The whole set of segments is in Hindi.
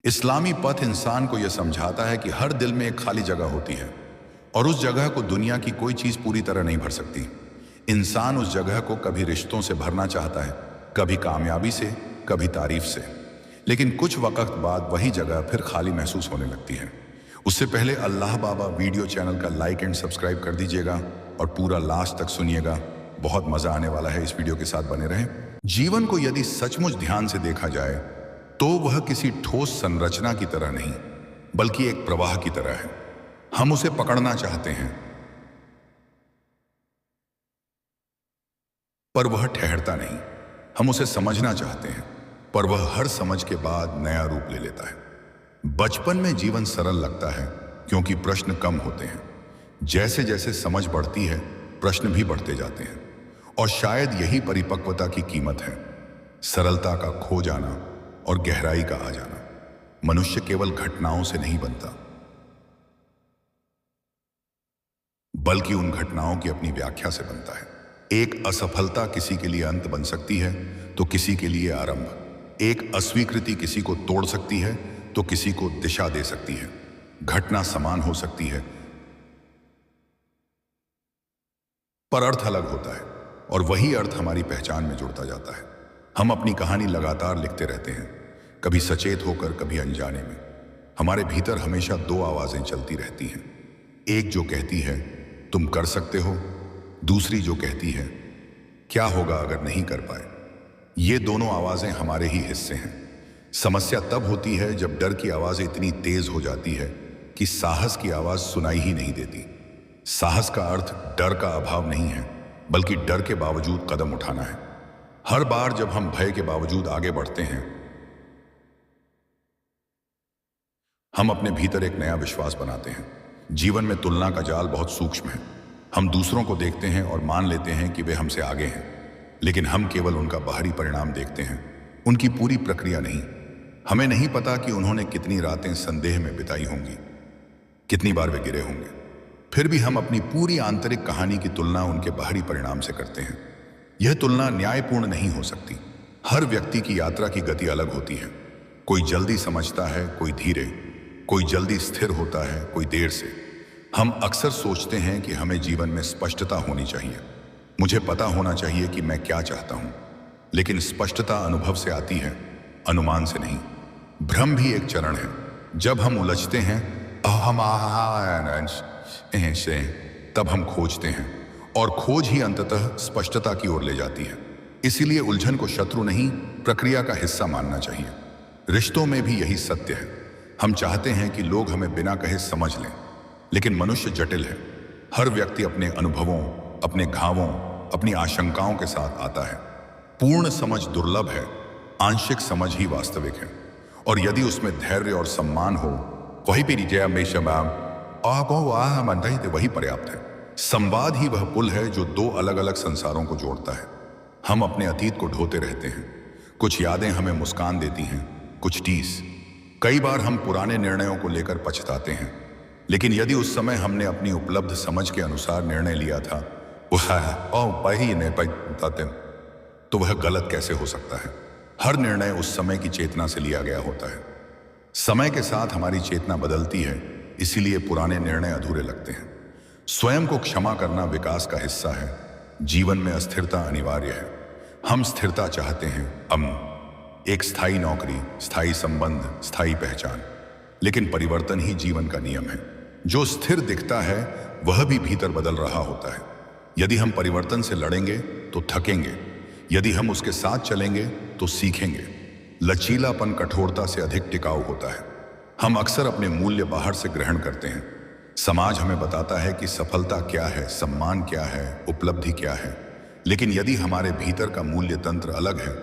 इस्लामी पथ इंसान को यह समझाता है कि हर दिल में एक खाली जगह होती है और उस जगह को दुनिया की कोई चीज पूरी तरह नहीं भर सकती। इंसान उस जगह को कभी रिश्तों से भरना चाहता है, कभी कामयाबी से, कभी तारीफ से, लेकिन कुछ वक्त बाद वही जगह फिर खाली महसूस होने लगती है। उससे पहले अल्लाह बाबा वीडियो चैनल का लाइक एंड सब्सक्राइब कर दीजिएगा और पूरा लास्ट तक सुनिएगा। बहुत मजा आने वाला है, इस वीडियो के साथ बने रहें। जीवन को यदि सचमुच ध्यान से देखा जाए तो वह किसी ठोस संरचना की तरह नहीं, बल्कि एक प्रवाह की तरह है। हम उसे पकड़ना चाहते हैं पर वह ठहरता नहीं। हम उसे समझना चाहते हैं पर वह हर समझ के बाद नया रूप ले लेता है। बचपन में जीवन सरल लगता है क्योंकि प्रश्न कम होते हैं। जैसे जैसे समझ बढ़ती है, प्रश्न भी बढ़ते जाते हैं, और शायद यही परिपक्वता की कीमत है। सरलता का खो जाना और गहराई का आ जाना। मनुष्य केवल घटनाओं से नहीं बनता, बल्कि उन घटनाओं की अपनी व्याख्या से बनता है। एक असफलता किसी के लिए अंत बन सकती है तो किसी के लिए आरंभ। एक अस्वीकृति किसी को तोड़ सकती है तो किसी को दिशा दे सकती है। घटना समान हो सकती है पर अर्थ अलग होता है, और वही अर्थ हमारी पहचान में जुड़ता जाता है। हम अपनी कहानी लगातार लिखते रहते हैं, कभी सचेत होकर, कभी अनजाने में। हमारे भीतर हमेशा दो आवाजें चलती रहती हैं। एक जो कहती है तुम कर सकते हो, दूसरी जो कहती है क्या होगा अगर नहीं कर पाए। ये दोनों आवाजें हमारे ही हिस्से हैं। समस्या तब होती है जब डर की आवाज इतनी तेज हो जाती है कि साहस की आवाज सुनाई ही नहीं देती। साहस का अर्थ डर का अभाव नहीं है, बल्कि डर के बावजूद कदम उठाना है। हर बार जब हम भय के बावजूद आगे बढ़ते हैं, हम अपने भीतर एक नया विश्वास बनाते हैं। जीवन में तुलना का जाल बहुत सूक्ष्म है। हम दूसरों को देखते हैं और मान लेते हैं कि वे हमसे आगे हैं, लेकिन हम केवल उनका बाहरी परिणाम देखते हैं, उनकी पूरी प्रक्रिया नहीं। हमें नहीं पता कि उन्होंने कितनी रातें संदेह में बिताई होंगी, कितनी बार वे गिरे होंगे। फिर भी हम अपनी पूरी आंतरिक कहानी की तुलना उनके बाहरी परिणाम से करते हैं। यह तुलना न्यायपूर्ण नहीं हो सकती। हर व्यक्ति की यात्रा की गति अलग होती है। कोई जल्दी समझता है, कोई धीरे, कोई जल्दी स्थिर होता है, कोई देर से। हम अक्सर सोचते हैं कि हमें जीवन में स्पष्टता होनी चाहिए। मुझे पता होना चाहिए कि मैं क्या चाहता हूं, लेकिन स्पष्टता अनुभव से आती है, अनुमान से नहीं। भ्रम भी एक चरण है। जब हम उलझते हैं तब हम खोजते हैं, और खोज ही अंततः स्पष्टता की ओर ले जाती है। इसीलिए उलझन को शत्रु नहीं, प्रक्रिया का हिस्सा मानना चाहिए। रिश्तों में भी यही सत्य है। हम चाहते हैं कि लोग हमें बिना कहे समझ लें, लेकिन मनुष्य जटिल है। हर व्यक्ति अपने अनुभवों, अपने घावों, अपनी आशंकाओं के साथ आता है। पूर्ण समझ दुर्लभ है, आंशिक समझ ही वास्तविक है। और यदि उसमें धैर्य और सम्मान हो, वही वही पर्याप्त है। संवाद ही वह पुल है जो दो अलग अलग संसारों को जोड़ता है। हम अपने अतीत को ढोते रहते हैं। कुछ यादें हमें मुस्कान देती हैं, कुछ टीस। कई बार हम पुराने निर्णयों को लेकर पछताते हैं, लेकिन यदि उस समय हमने अपनी उपलब्ध समझ के अनुसार निर्णय लिया था तो वह गलत कैसे हो सकता है। हर निर्णय उस समय की चेतना से लिया गया होता है। समय के साथ हमारी चेतना बदलती है, इसीलिए पुराने निर्णय अधूरे लगते हैं। स्वयं को क्षमा करना विकास का हिस्सा है। जीवन में अस्थिरता अनिवार्य है। हम स्थिरता चाहते हैं, एक स्थायी नौकरी, स्थायी संबंध, स्थायी पहचान, लेकिन परिवर्तन ही जीवन का नियम है। जो स्थिर दिखता है वह भी भीतर बदल रहा होता है। यदि हम परिवर्तन से लड़ेंगे तो थकेंगे, यदि हम उसके साथ चलेंगे तो सीखेंगे। लचीलापन कठोरता से अधिक टिकाऊ होता है। हम अक्सर अपने मूल्य बाहर से ग्रहण करते हैं। समाज हमें बताता है कि सफलता क्या है, सम्मान क्या है, उपलब्धि क्या है, लेकिन यदि हमारे भीतर का मूल्य तंत्र अलग है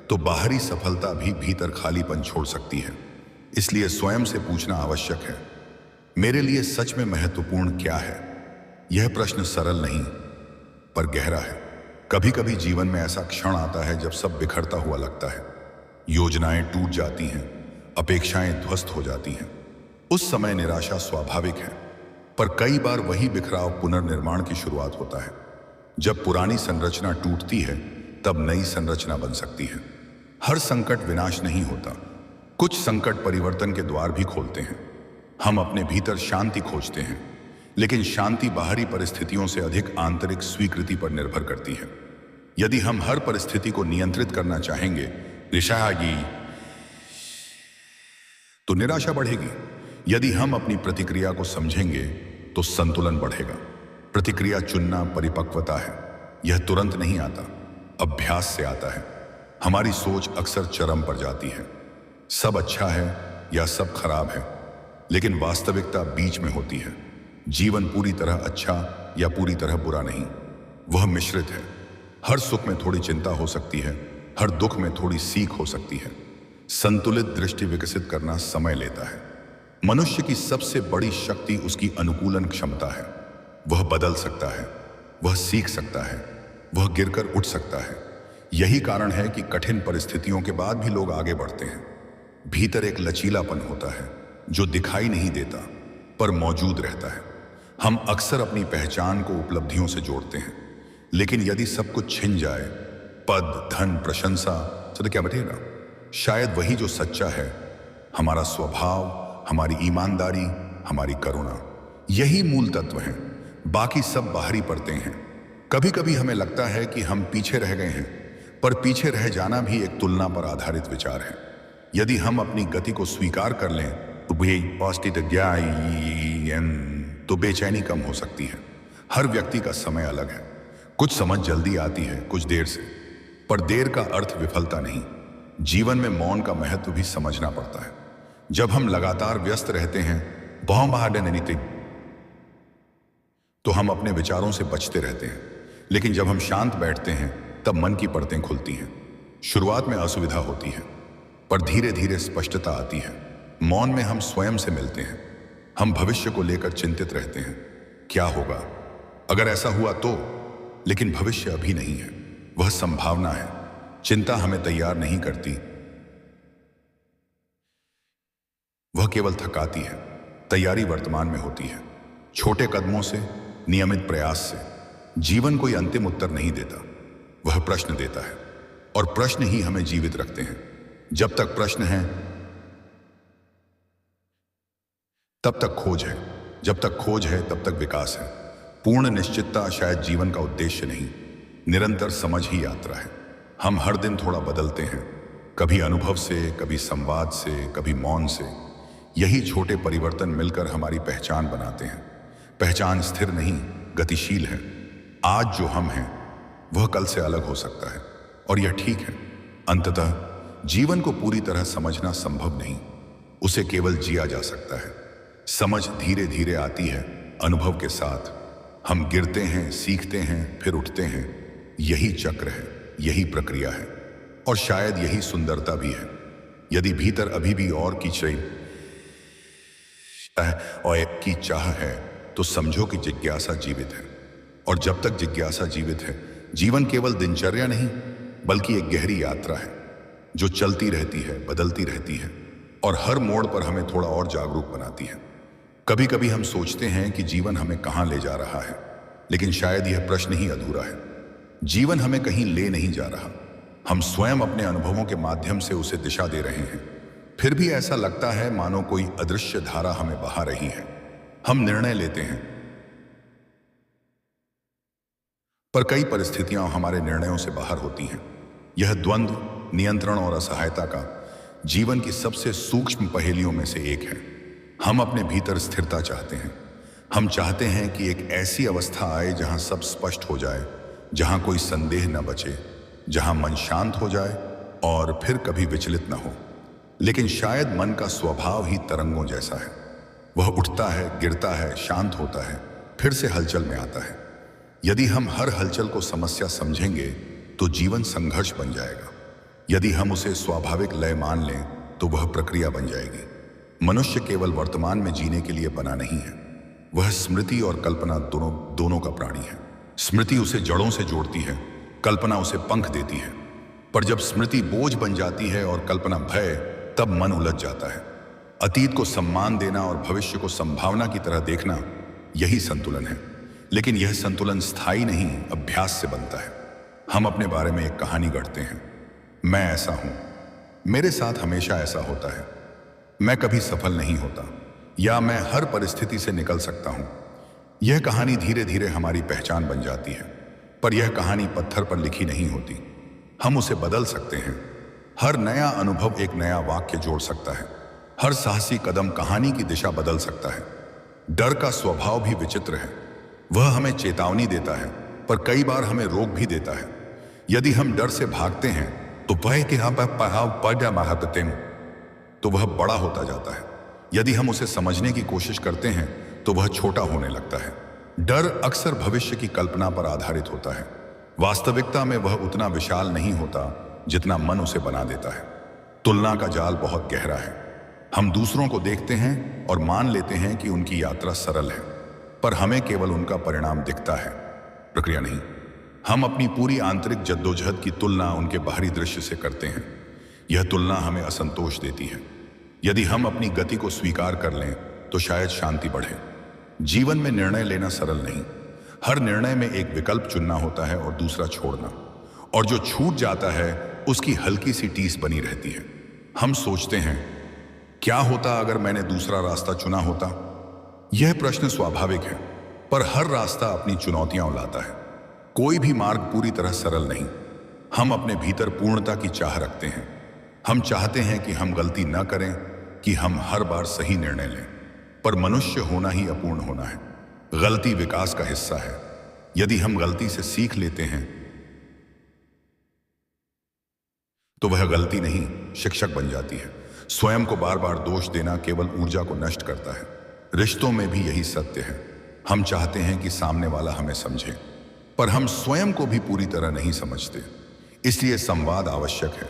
तो बाहरी सफलता भी भीतर खालीपन छोड़ सकती है। इसलिए स्वयं से पूछना आवश्यक है, मेरे लिए सच में महत्वपूर्ण क्या है। यह प्रश्न सरल नहीं पर गहरा है। कभी कभी जीवन में ऐसा क्षण आता है जब सब बिखरता हुआ लगता है। योजनाएं टूट जाती हैं, अपेक्षाएं ध्वस्त हो जाती हैं। उस समय निराशा स्वाभाविक है, पर कई बार वही बिखराव पुनर्निर्माण की शुरुआत होता है। जब पुरानी संरचना टूटती है तब नई संरचना बन सकती है। हर संकट विनाश नहीं होता, कुछ संकट परिवर्तन के द्वार भी खोलते हैं। हम अपने भीतर शांति खोजते हैं, लेकिन शांति बाहरी परिस्थितियों से अधिक आंतरिक स्वीकृति पर निर्भर करती है। यदि हम हर परिस्थिति को नियंत्रित करना चाहेंगे तो निराशा बढ़ेगी। यदि हम अपनी प्रतिक्रिया को समझेंगे तो संतुलन बढ़ेगा। प्रतिक्रिया चुनना परिपक्वता है। यह तुरंत नहीं आता, अभ्यास से आता है। हमारी सोच अक्सर चरम पर जाती है, सब अच्छा है या सब खराब है, लेकिन वास्तविकता बीच में होती है। जीवन पूरी तरह अच्छा या पूरी तरह बुरा नहीं, वह मिश्रित है। हर सुख में थोड़ी चिंता हो सकती है, हर दुख में थोड़ी सीख हो सकती है। संतुलित दृष्टि विकसित करना समय लेता है। मनुष्य की सबसे बड़ी शक्ति उसकी अनुकूलन क्षमता है। वह बदल सकता है, वह सीख सकता है, वह गिरकर उठ सकता है। यही कारण है कि कठिन परिस्थितियों के बाद भी लोग आगे बढ़ते हैं। भीतर एक लचीलापन होता है जो दिखाई नहीं देता पर मौजूद रहता है। हम अक्सर अपनी पहचान को उपलब्धियों से जोड़ते हैं, लेकिन यदि सब कुछ छिन जाए, पद, धन, प्रशंसा, तो क्या बचेगा? शायद वही जो सच्चा है, हमारा स्वभाव, हमारी ईमानदारी, हमारी करुणा, यही मूल तत्व हैं। बाकी सब बाहरी परतें हैं। कभी कभी हमें लगता है कि हम पीछे रह गए हैं, पर पीछे रह जाना भी एक तुलना पर आधारित विचार है। यदि हम अपनी गति को स्वीकार कर लें तो बेचैनी कम हो सकती है। हर व्यक्ति का समय अलग है। कुछ समझ जल्दी आती है, कुछ देर से, पर देर का अर्थ विफलता नहीं। जीवन में मौन का महत्व भी समझना पड़ता है। जब हम लगातार व्यस्त रहते हैं, तो हम अपने विचारों से बचते रहते हैं, लेकिन जब हम शांत बैठते हैं तब मन की परतें खुलती हैं। शुरुआत में असुविधा होती है, पर धीरे धीरे स्पष्टता आती है। मौन में हम स्वयं से मिलते हैं। हम भविष्य को लेकर चिंतित रहते हैं, क्या होगा अगर ऐसा हुआ तो, लेकिन भविष्य अभी नहीं है, वह संभावना है। चिंता हमें तैयार नहीं करती, वह केवल थकाती है। तैयारी वर्तमान में होती है, छोटे कदमों से, नियमित प्रयास से। जीवन कोई अंतिम उत्तर नहीं देता, वह प्रश्न देता है, और प्रश्न ही हमें जीवित रखते हैं। जब तक प्रश्न है तब तक खोज है, जब तक खोज है तब तक विकास है। पूर्ण निश्चितता शायद जीवन का उद्देश्य नहीं, निरंतर समझ ही यात्रा है। हम हर दिन थोड़ा बदलते हैं, कभी अनुभव से, कभी संवाद से, कभी मौन से। यही छोटे परिवर्तन मिलकर हमारी पहचान बनाते हैं। पहचान स्थिर नहीं, गतिशील है। आज जो हम हैं वह कल से अलग हो सकता है, और यह ठीक है। अंततः जीवन को पूरी तरह समझना संभव नहीं, उसे केवल जिया जा सकता है। समझ धीरे धीरे आती है, अनुभव के साथ। हम गिरते हैं, सीखते हैं, फिर उठते हैं। यही चक्र है, यही प्रक्रिया है, और शायद यही सुंदरता भी है। यदि भीतर अभी भी और की चाह है तो समझो कि जिज्ञासा जीवित है। और जब तक जिज्ञासा जीवित है, जीवन केवल दिनचर्या नहीं बल्कि एक गहरी यात्रा है जो चलती रहती है, बदलती रहती है, और हर मोड़ पर हमें थोड़ा और जागरूक बनाती है। कभी कभी हम सोचते हैं कि जीवन हमें कहाँ ले जा रहा है, लेकिन शायद यह प्रश्न ही अधूरा है। जीवन हमें कहीं ले नहीं जा रहा, हम स्वयं अपने अनुभवों के माध्यम से उसे दिशा दे रहे हैं। फिर भी ऐसा लगता है मानो कोई अदृश्य धारा हमें बहा रही है। हम निर्णय लेते हैं, पर कई परिस्थितियां हमारे निर्णयों से बाहर होती हैं। यह द्वंद्व, नियंत्रण और असहायता का जीवन की सबसे सूक्ष्म पहेलियों में से एक है। हम अपने भीतर स्थिरता चाहते हैं। हम चाहते हैं कि एक ऐसी अवस्था आए जहां सब स्पष्ट हो जाए, जहां कोई संदेह न बचे, जहां मन शांत हो जाए और फिर कभी विचलित न हो। लेकिन शायद मन का स्वभाव ही तरंगों जैसा है। वह उठता है, गिरता है, शांत होता है, फिर से हलचल में आता है। यदि हम हर हलचल को समस्या समझेंगे तो जीवन संघर्ष बन जाएगा। यदि हम उसे स्वाभाविक लय मान लें तो वह प्रक्रिया बन जाएगी। मनुष्य केवल वर्तमान में जीने के लिए बना नहीं है, वह स्मृति और कल्पना दोनों का प्राणी है। स्मृति उसे जड़ों से जोड़ती है, कल्पना उसे पंख देती है। पर जब स्मृति बोझ बन जाती है और कल्पना भय, तब मन उलझ जाता है। अतीत को सम्मान देना और भविष्य को संभावना की तरह देखना, यही संतुलन है। लेकिन यह संतुलन स्थायी नहीं, अभ्यास से बनता है। हम अपने बारे में एक कहानी गढ़ते हैं, मैं ऐसा हूं, मेरे साथ हमेशा ऐसा होता है। मैं कभी सफल नहीं होता, या मैं हर परिस्थिति से निकल सकता हूं। यह कहानी धीरे धीरे हमारी पहचान बन जाती है, पर यह कहानी पत्थर पर लिखी नहीं होती। हम उसे बदल सकते हैं। हर नया अनुभव एक नया वाक्य जोड़ सकता है। हर साहसी कदम कहानी की दिशा बदल सकता है। डर का स्वभाव भी विचित्र है। वह हमें चेतावनी देता है, पर कई बार हमें रोक भी देता है। यदि हम डर से भागते हैं तो वह बड़ा होता जाता है। यदि हम उसे समझने की कोशिश करते हैं तो वह छोटा होने लगता है। डर अक्सर भविष्य की कल्पना पर आधारित होता है। वास्तविकता में वह उतना विशाल नहीं होता जितना मन उसे बना देता है। तुलना का जाल बहुत गहरा है। हम दूसरों को देखते हैं और मान लेते हैं कि उनकी यात्रा सरल है, पर हमें केवल उनका परिणाम दिखता है, प्रक्रिया नहीं। हम अपनी पूरी आंतरिक जद्दोजहद की तुलना उनके बाहरी दृश्य से करते हैं। यह तुलना हमें असंतोष देती है। यदि हम अपनी गति को स्वीकार कर लें तो शायद शांति बढ़े। जीवन में निर्णय लेना सरल नहीं। हर निर्णय में एक विकल्प चुनना होता है और दूसरा छोड़ना, और जो छूट जाता है उसकी हल्की सी टीस बनी रहती है। हम सोचते हैं, क्या होता अगर मैंने दूसरा रास्ता चुना होता? यह प्रश्न स्वाभाविक है, पर हर रास्ता अपनी चुनौतियां लाता है। कोई भी मार्ग पूरी तरह सरल नहीं। हम अपने भीतर पूर्णता की चाह रखते हैं। हम चाहते हैं कि हम गलती न करें, कि हम हर बार सही निर्णय लें, पर मनुष्य होना ही अपूर्ण होना है। गलती विकास का हिस्सा है। यदि हम गलती से सीख लेते हैं तो वह गलती नहीं, शिक्षक बन जाती है। स्वयं को बार बार दोष देना केवल ऊर्जा को नष्ट करता है। रिश्तों में भी यही सत्य है। हम चाहते हैं कि सामने वाला हमें समझे, पर हम स्वयं को भी पूरी तरह नहीं समझते। इसलिए संवाद आवश्यक है।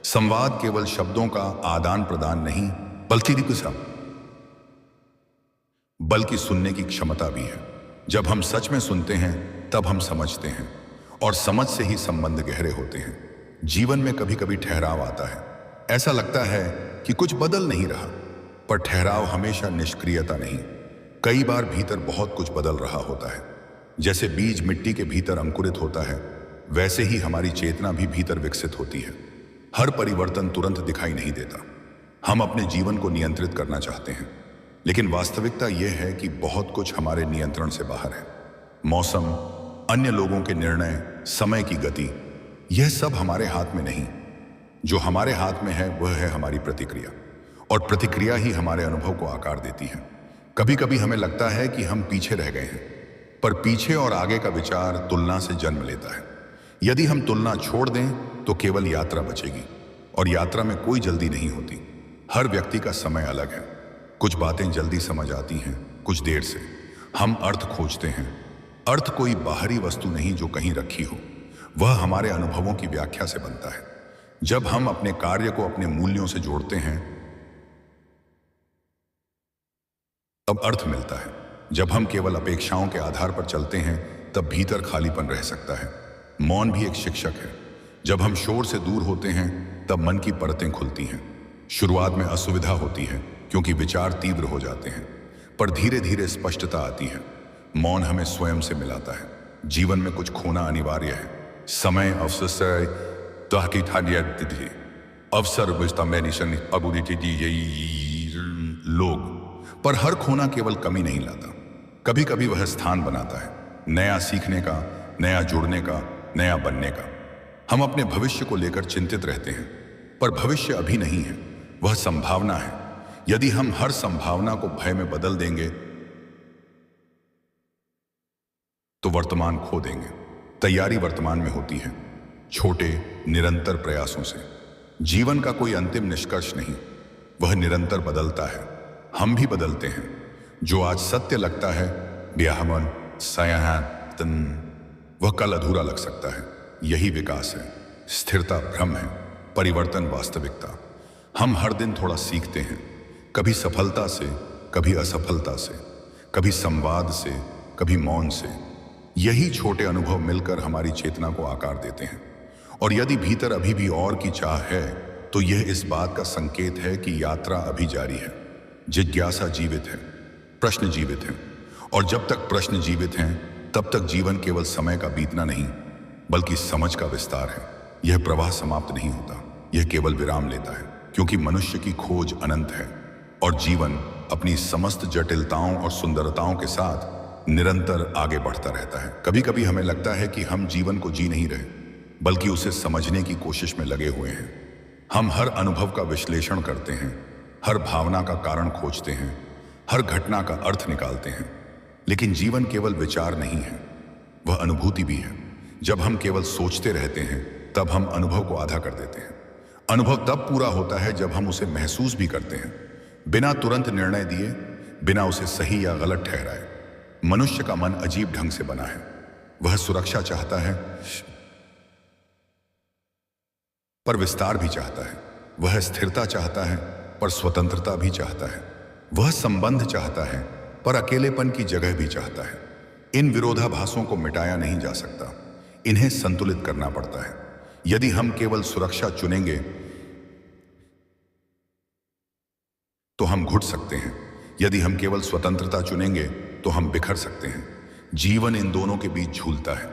संवाद केवल शब्दों का आदान प्रदान नहीं, बल्कि सुनने की क्षमता भी है। जब हम सच में सुनते हैं तब हम समझते हैं, और समझ से ही संबंध गहरे होते हैं। जीवन में कभी कभी ठहराव आता है। ऐसा लगता है कि कुछ बदल नहीं रहा, पर ठहराव हमेशा निष्क्रियता नहीं। कई बार भीतर बहुत कुछ बदल रहा होता है। जैसे बीज मिट्टी के भीतर अंकुरित होता है, वैसे ही हमारी चेतना भी भीतर विकसित होती है। हर परिवर्तन तुरंत दिखाई नहीं देता। हम अपने जीवन को नियंत्रित करना चाहते हैं, लेकिन वास्तविकता यह है कि बहुत कुछ हमारे नियंत्रण से बाहर है। मौसम, अन्य लोगों के निर्णय, समय की गति, यह सब हमारे हाथ में नहीं। जो हमारे हाथ में है वह है हमारी प्रतिक्रिया, और प्रतिक्रिया ही हमारे अनुभव को आकार देती है। कभी कभी हमें लगता है कि हम पीछे रह गए हैं, पर पीछे और आगे का विचार तुलना से जन्म लेता है। यदि हम तुलना छोड़ दें तो केवल यात्रा बचेगी, और यात्रा में कोई जल्दी नहीं होती। हर व्यक्ति का समय अलग है। कुछ बातें जल्दी समझ आती हैं, कुछ देर से। हम अर्थ खोजते हैं। अर्थ कोई बाहरी वस्तु नहीं जो कहीं रखी हो, वह हमारे अनुभवों की व्याख्या से बनता है। जब हम अपने कार्य को अपने मूल्यों से जोड़ते हैं तब अर्थ मिलता है। जब हम केवल अपेक्षाओं के आधार पर चलते हैं तब भीतर खालीपन रह सकता है। मौन भी एक शिक्षक है। जब हम शोर से दूर होते हैं तब मन की परतें खुलती हैं। शुरुआत में असुविधा होती है क्योंकि विचार तीव्र हो जाते हैं, पर धीरे धीरे स्पष्टता आती है। मौन हमें स्वयं से मिलाता है। जीवन में कुछ खोना अनिवार्य है। समय, लोग, पर हर खोना केवल कमी नहीं लाता। कभी कभी वह स्थान बनाता है, नया सीखने का, नया जुड़ने का, नया बनने का। हम अपने भविष्य को लेकर चिंतित रहते हैं, पर भविष्य अभी नहीं है, वह संभावना है। यदि हम हर संभावना को भय में बदल देंगे तो वर्तमान खो देंगे। तैयारी वर्तमान में होती है, छोटे निरंतर प्रयासों से। जीवन का कोई अंतिम निष्कर्ष नहीं, वह निरंतर बदलता है। हम भी बदलते हैं। जो आज सत्य लगता है, वह कल अधूरा लग सकता है। यही विकास है। स्थिरता भ्रम है, परिवर्तन वास्तविकता। हम हर दिन थोड़ा सीखते हैं, कभी सफलता से, कभी असफलता से, कभी संवाद से, कभी मौन से। यही छोटे अनुभव मिलकर हमारी चेतना को आकार देते हैं। और यदि भीतर अभी भी और की चाह है तो यह इस बात का संकेत है कि यात्रा अभी जारी है। जिज्ञासा जीवित है, प्रश्न जीवित हैं, और जब तक प्रश्न जीवित हैं तब तक जीवन केवल समय का बीतना नहीं बल्कि समझ का विस्तार है। यह प्रवाह समाप्त नहीं होता, यह केवल विराम लेता है, क्योंकि मनुष्य की खोज अनंत है। और जीवन अपनी समस्त जटिलताओं और सुंदरताओं के साथ निरंतर आगे बढ़ता रहता है। कभी कभी हमें लगता है कि हम जीवन को जी नहीं रहे, बल्कि उसे समझने की कोशिश में लगे हुए हैं। हम हर अनुभव का विश्लेषण करते हैं, हर भावना का कारण खोजते हैं, हर घटना का अर्थ निकालते हैं। लेकिन जीवन केवल विचार नहीं है, वह अनुभूति भी है। जब हम केवल सोचते रहते हैं, तब हम अनुभव को आधा कर देते हैं। अनुभव तब पूरा होता है जब हम उसे महसूस भी करते हैं, बिना तुरंत निर्णय दिए, बिना उसे सही या गलत ठहराए। मनुष्य का मन अजीब ढंग से बना है। वह सुरक्षा चाहता है, पर विस्तार भी चाहता है। वह स्थिरता चाहता है, पर स्वतंत्रता भी चाहता है। वह संबंध चाहता है, पर अकेलेपन की जगह भी चाहता है। इन विरोधाभासों को मिटाया नहीं जा सकता, इन्हें संतुलित करना पड़ता है। यदि हम केवल सुरक्षा चुनेंगे तो हम घुट सकते हैं। यदि हम केवल स्वतंत्रता चुनेंगे तो हम बिखर सकते हैं। जीवन इन दोनों के बीच झूलता है।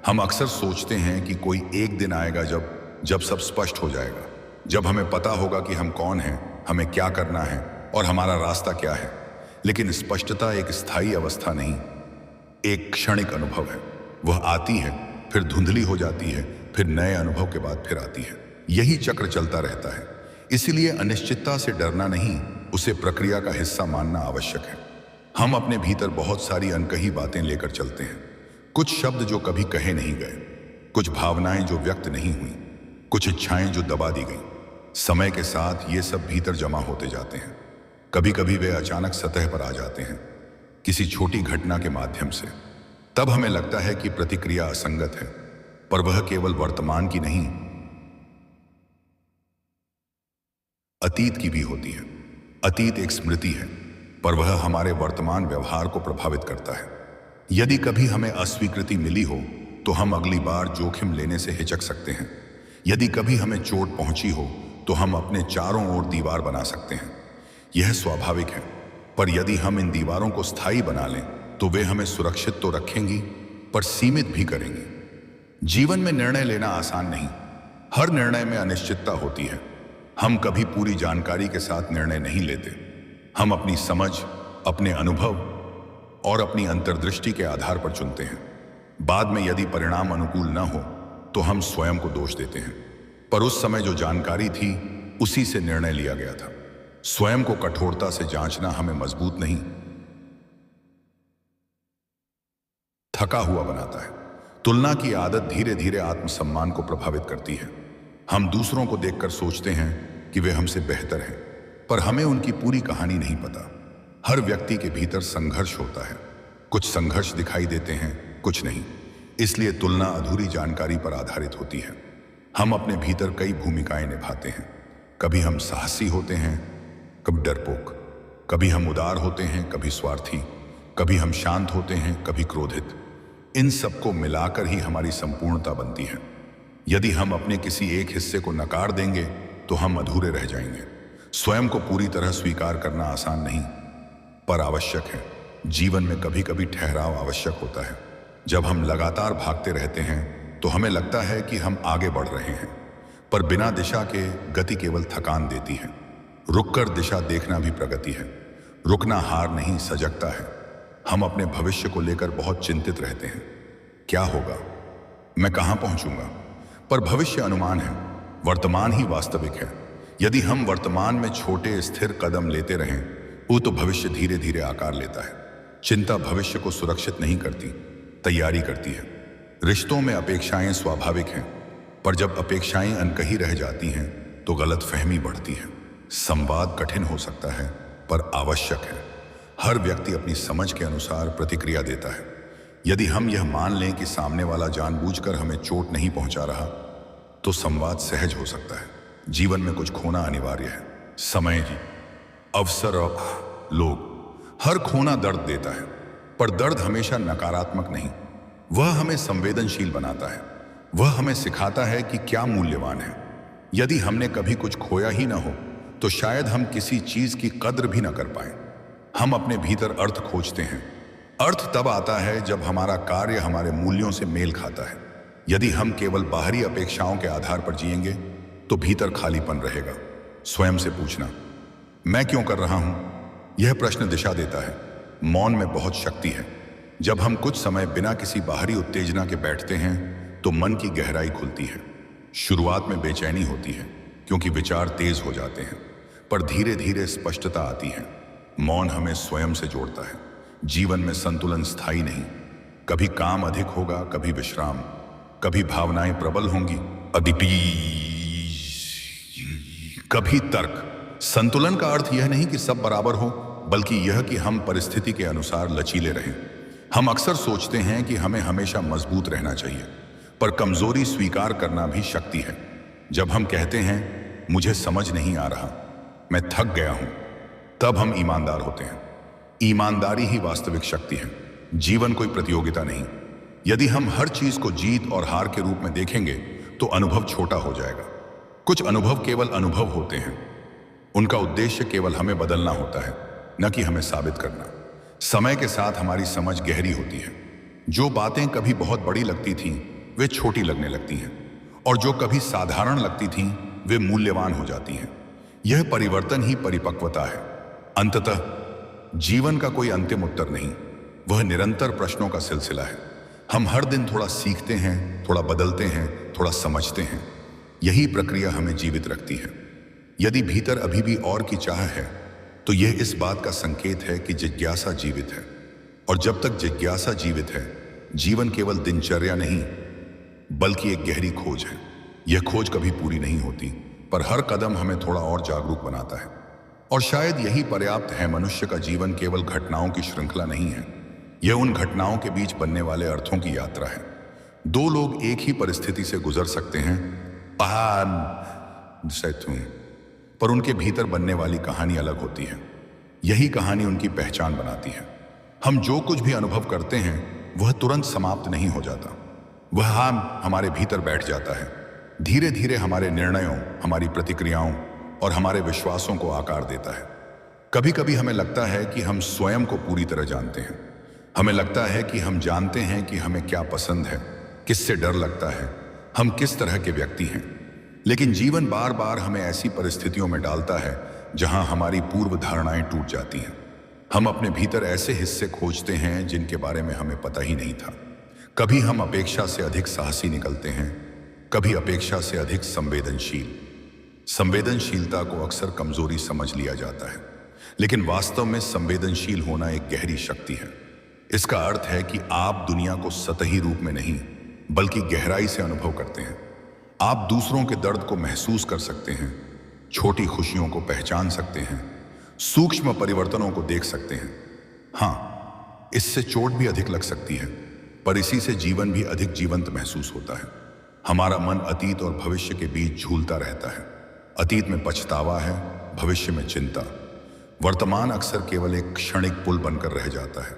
हम अक्सर सोचते हैं कि कोई एक दिन आएगा जब सब स्पष्ट हो जाएगा, जब हमें पता होगा कि हम कौन हैं, हमें क्या करना है और हमारा रास्ता क्या है। लेकिन स्पष्टता एक स्थायी अवस्था नहीं, एक क्षणिक अनुभव है। वह आती है, फिर धुंधली हो जाती है, फिर नए अनुभव के बाद फिर आती है। यही चक्र चलता रहता है। इसीलिए अनिश्चितता से डरना नहीं, उसे प्रक्रिया का हिस्सा मानना आवश्यक है। हम अपने भीतर बहुत सारी अनकही बातें लेकर चलते हैं। कुछ शब्द जो कभी कहे नहीं गए, कुछ भावनाएं जो व्यक्त नहीं हुई, कुछ इच्छाएं जो दबा दी गई। समय के साथ ये सब भीतर जमा होते जाते हैं। कभी कभी वे अचानक सतह पर आ जाते हैं, किसी छोटी घटना के माध्यम से। तब हमें लगता है कि प्रतिक्रिया असंगत है, पर वह केवल वर्तमान की नहीं, अतीत की भी होती है। अतीत एक स्मृति है, पर वह हमारे वर्तमान व्यवहार को प्रभावित करता है। यदि कभी हमें अस्वीकृति मिली हो तो हम अगली बार जोखिम लेने से हिचक सकते हैं। यदि कभी हमें चोट पहुंची हो तो हम अपने चारों ओर दीवार बना सकते हैं। यह स्वाभाविक है, पर यदि हम इन दीवारों को स्थायी बना लें तो वे हमें सुरक्षित तो रखेंगी, पर सीमित भी करेंगी। जीवन में निर्णय लेना आसान नहीं। हर निर्णय में अनिश्चितता होती है। हम कभी पूरी जानकारी के साथ निर्णय नहीं लेते। हम अपनी समझ, अपने अनुभव और अपनी अंतर्दृष्टि के आधार पर चुनते हैं। बाद में यदि परिणाम अनुकूल न हो तो हम स्वयं को दोष देते हैं, पर उस समय जो जानकारी थी उसी से निर्णय लिया गया था। स्वयं को कठोरता से जांचना हमें मजबूत नहीं, थका हुआ बनाता है। तुलना की आदत धीरे धीरे आत्मसम्मान को प्रभावित करती है। हम दूसरों को देखकर सोचते हैं कि वे हमसे बेहतर हैं, पर हमें उनकी पूरी कहानी नहीं पता। हर व्यक्ति के भीतर संघर्ष होता है। कुछ संघर्ष दिखाई देते हैं, कुछ नहीं। इसलिए तुलना अधूरी जानकारी पर आधारित होती है। हम अपने भीतर कई भूमिकाएं निभाते हैं। कभी हम साहसी होते हैं, कभी डरपोक। कभी हम उदार होते हैं, कभी स्वार्थी। कभी हम शांत होते हैं, कभी क्रोधित। इन सबको मिलाकर ही हमारी संपूर्णता बनती है। यदि हम अपने किसी एक हिस्से को नकार देंगे तो हम अधूरे रह जाएंगे। स्वयं को पूरी तरह स्वीकार करना आसान नहीं, पर आवश्यक है। जीवन में कभी कभी ठहराव आवश्यक होता है। जब हम लगातार भागते रहते हैं तो हमें लगता है कि हम आगे बढ़ रहे हैं, पर बिना दिशा के गति केवल थकान देती है। रुककर दिशा देखना भी प्रगति है। रुकना हार नहीं, सजगता है। हम अपने भविष्य को लेकर बहुत चिंतित रहते हैं। क्या होगा, मैं कहां पहुंचूंगा? पर भविष्य अनुमान है, वर्तमान ही वास्तविक है। यदि हम वर्तमान में छोटे स्थिर कदम लेते रहें, वो तो भविष्य धीरे धीरे आकार लेता है। चिंता भविष्य को सुरक्षित नहीं करती, तैयारी करती है। रिश्तों में अपेक्षाएं स्वाभाविक हैं, पर जब अपेक्षाएं अनकही रह जाती हैं तो गलतफहमी बढ़ती है। संवाद कठिन हो सकता है, पर आवश्यक है। हर व्यक्ति अपनी समझ के अनुसार प्रतिक्रिया देता है। यदि हम यह मान लें कि सामने वाला जानबूझकर हमें चोट नहीं पहुंचा रहा, तो संवाद सहज हो सकता है। जीवन में कुछ खोना अनिवार्य है। समय, अवसर और लोग। हर खोना दर्द देता है, पर दर्द हमेशा नकारात्मक नहीं। वह हमें संवेदनशील बनाता है। वह हमें सिखाता है कि क्या मूल्यवान है। यदि हमने कभी कुछ खोया ही ना हो तो शायद हम किसी चीज की कद्र भी ना कर पाए। हम अपने भीतर अर्थ खोजते हैं। अर्थ तब आता है जब हमारा कार्य हमारे मूल्यों से मेल खाता है। यदि हम केवल बाहरी अपेक्षाओं के आधार पर जिएंगे तो भीतर खालीपन रहेगा। स्वयं से पूछना, मैं क्यों कर रहा हूं? यह प्रश्न दिशा देता है। मौन में बहुत शक्ति है। जब हम कुछ समय बिना किसी बाहरी उत्तेजना के बैठते हैं तो मन की गहराई खुलती है। शुरुआत में बेचैनी होती है क्योंकि विचार तेज हो जाते हैं, पर धीरे धीरे स्पष्टता आती है। मौन हमें स्वयं से जोड़ता है। जीवन में संतुलन स्थायी नहीं। कभी काम अधिक होगा, कभी विश्राम, कभी भावनाएं प्रबल होंगी, कभी तर्क। संतुलन का अर्थ यह नहीं कि सब बराबर हो, बल्कि यह कि हम परिस्थिति के अनुसार लचीले रहें। हम अक्सर सोचते हैं कि हमें हमेशा मजबूत रहना चाहिए, पर कमजोरी स्वीकार करना भी शक्ति है। जब हम कहते हैं मुझे समझ नहीं आ रहा, मैं थक गया हूं, तब हम ईमानदार होते हैं। ईमानदारी ही वास्तविक शक्ति है। जीवन कोई प्रतियोगिता नहीं। यदि हम हर चीज को जीत और हार के रूप में देखेंगे तो अनुभव छोटा हो जाएगा। कुछ अनुभव केवल अनुभव होते हैं। उनका उद्देश्य केवल हमें बदलना होता है, न कि हमें साबित करना। समय के साथ हमारी समझ गहरी होती है। जो बातें कभी बहुत बड़ी लगती थीं, वे छोटी लगने लगती हैं, और जो कभी साधारण लगती थीं, वे मूल्यवान हो जाती हैं। यह परिवर्तन ही परिपक्वता है। अंततः जीवन का कोई अंतिम उत्तर नहीं, वह निरंतर प्रश्नों का सिलसिला है। हम हर दिन थोड़ा सीखते हैं, थोड़ा बदलते हैं, थोड़ा समझते हैं। यही प्रक्रिया हमें जीवित रखती है। यदि भीतर अभी भी और की चाह है, तो यह इस बात का संकेत है कि जिज्ञासा जीवित है। और जब तक जिज्ञासा जीवित है, जीवन केवल दिनचर्या नहीं, बल्कि एक गहरी खोज है। यह खोज कभी पूरी नहीं होती, पर हर कदम हमें थोड़ा और जागरूक बनाता है। और शायद यही पर्याप्त है। मनुष्य का जीवन केवल घटनाओं की श्रृंखला नहीं है, यह उन घटनाओं के बीच बनने वाले अर्थों की यात्रा है। दो लोग एक ही परिस्थिति से गुजर सकते हैं, पर उनके भीतर बनने वाली कहानी अलग होती है। यही कहानी उनकी पहचान बनाती है। हम जो कुछ भी अनुभव करते हैं वह तुरंत समाप्त नहीं हो जाता। वह हमारे भीतर बैठ जाता है। धीरे धीरे हमारे निर्णयों, हमारी प्रतिक्रियाओं और हमारे विश्वासों को आकार देता है। कभी कभी हमें लगता है कि हम स्वयं को पूरी तरह जानते हैं। हमें लगता है कि हम जानते हैं कि हमें क्या पसंद है, किससे डर लगता है, हम किस तरह के व्यक्ति हैं। लेकिन जीवन बार बार हमें ऐसी परिस्थितियों में डालता है जहां हमारी पूर्व धारणाएं टूट जाती हैं। हम अपने भीतर ऐसे हिस्से खोजते हैं जिनके बारे में हमें पता ही नहीं था। कभी हम अपेक्षा से अधिक साहसी निकलते हैं, कभी अपेक्षा से अधिक संवेदनशील। संवेदनशीलता को अक्सर कमजोरी समझ लिया जाता है, लेकिन वास्तव में संवेदनशील होना एक गहरी शक्ति है। इसका अर्थ है कि आप दुनिया को सतही रूप में नहीं, बल्कि गहराई से अनुभव करते हैं। आप दूसरों के दर्द को महसूस कर सकते हैं, छोटी खुशियों को पहचान सकते हैं, सूक्ष्म परिवर्तनों को देख सकते हैं। हाँ, इससे चोट भी अधिक लग सकती है, पर इसी से जीवन भी अधिक जीवंत महसूस होता है। हमारा मन अतीत और भविष्य के बीच झूलता रहता है। अतीत में पछतावा है, भविष्य में चिंता। वर्तमान अक्सर केवल एक क्षणिक पुल बनकर रह जाता है,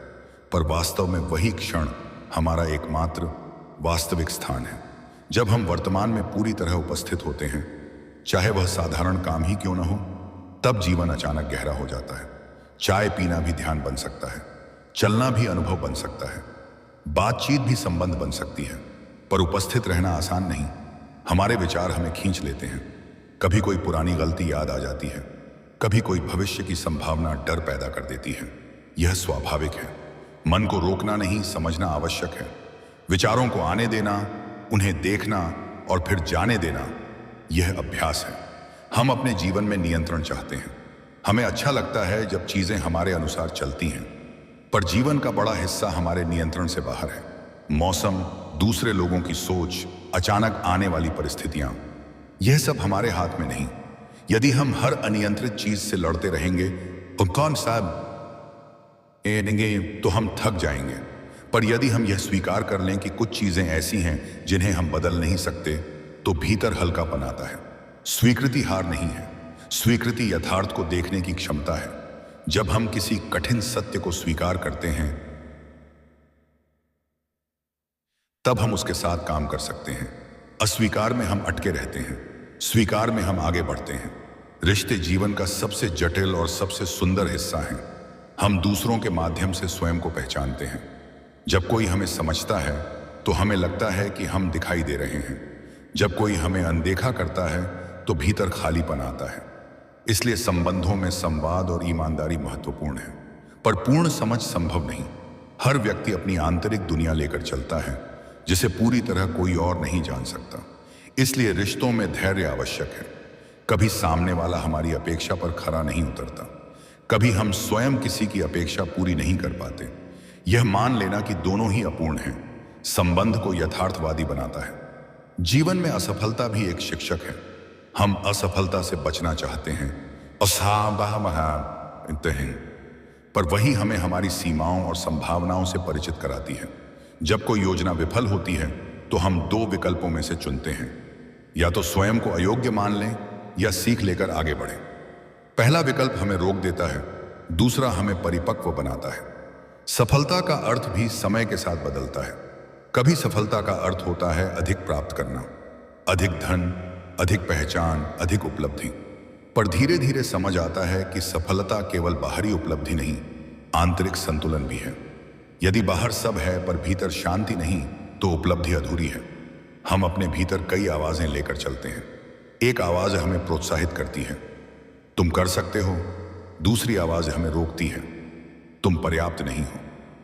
पर वास्तव में वही क्षण हमारा एकमात्र वास्तविक स्थान है। जब हम वर्तमान में पूरी तरह उपस्थित होते हैं, चाहे वह साधारण काम ही क्यों न हो, तब जीवन अचानक गहरा हो जाता है। चाय पीना भी ध्यान बन सकता है, चलना भी अनुभव बन सकता है, बातचीत भी संबंध बन सकती है। पर उपस्थित रहना आसान नहीं। हमारे विचार हमें खींच लेते हैं। कभी कोई पुरानी गलती याद आ जाती है, कभी कोई भविष्य की संभावना डर पैदा कर देती है। यह स्वाभाविक है। मन को रोकना नहीं, समझना आवश्यक है। विचारों को आने देना, उन्हें देखना और फिर जाने देना, यह अभ्यास है। हम अपने जीवन में नियंत्रण चाहते हैं। हमें अच्छा लगता है जब चीजें हमारे अनुसार चलती हैं, पर जीवन का बड़ा हिस्सा हमारे नियंत्रण से बाहर है। मौसम, दूसरे लोगों की सोच, अचानक आने वाली परिस्थितियां, यह सब हमारे हाथ में नहीं। यदि हम हर अनियंत्रित चीज से लड़ते रहेंगे तो हम थक जाएंगे। पर यदि हम यह स्वीकार कर लें कि कुछ चीजें ऐसी हैं जिन्हें हम बदल नहीं सकते, तो भीतर हल्कापन आता है। स्वीकृति हार नहीं है, स्वीकृति यथार्थ को देखने की क्षमता है। जब हम किसी कठिन सत्य को स्वीकार करते हैं, तब हम उसके साथ काम कर सकते हैं। अस्वीकार में हम अटके रहते हैं, स्वीकार में हम आगे बढ़ते हैं। रिश्ते जीवन का सबसे जटिल और सबसे सुंदर हिस्सा हैं। हम दूसरों के माध्यम से स्वयं को पहचानते हैं। जब कोई हमें समझता है तो हमें लगता है कि हम दिखाई दे रहे हैं। जब कोई हमें अनदेखा करता है तो भीतर खालीपन आता है। इसलिए संबंधों में संवाद और ईमानदारी महत्वपूर्ण है, पर पूर्ण समझ संभव नहीं। हर व्यक्ति अपनी आंतरिक दुनिया लेकर चलता है जिसे पूरी तरह कोई और नहीं जान सकता। इसलिए रिश्तों में धैर्य आवश्यक है। कभी सामने वाला हमारी अपेक्षा पर खरा नहीं उतरता, कभी हम स्वयं किसी की अपेक्षा पूरी नहीं कर पाते। यह मान लेना कि दोनों ही अपूर्ण हैं संबंध को यथार्थवादी बनाता है। जीवन में असफलता भी एक शिक्षक है। हम असफलता से बचना चाहते हैं, पर वही हमें हमारी सीमाओं और संभावनाओं से परिचित कराती है। जब कोई योजना विफल होती है तो हम दो विकल्पों में से चुनते हैं, या तो स्वयं को अयोग्य मान लें या सीख लेकर आगे बढ़ें। पहला विकल्प हमें रोक देता है, दूसरा हमें परिपक्व बनाता है। सफलता का अर्थ भी समय के साथ बदलता है। कभी सफलता का अर्थ होता है अधिक प्राप्त करना, अधिक धन, अधिक पहचान, अधिक उपलब्धि। पर धीरे धीरे समझ आता है कि सफलता केवल बाहरी उपलब्धि नहीं, आंतरिक संतुलन भी है। यदि बाहर सब है पर भीतर शांति नहीं तो उपलब्धि अधूरी है। हम अपने भीतर कई आवाजें लेकर चलते हैं। एक आवाज हमें प्रोत्साहित करती है, तुम कर सकते हो। दूसरी आवाज हमें रोकती है, तुम पर्याप्त नहीं हो।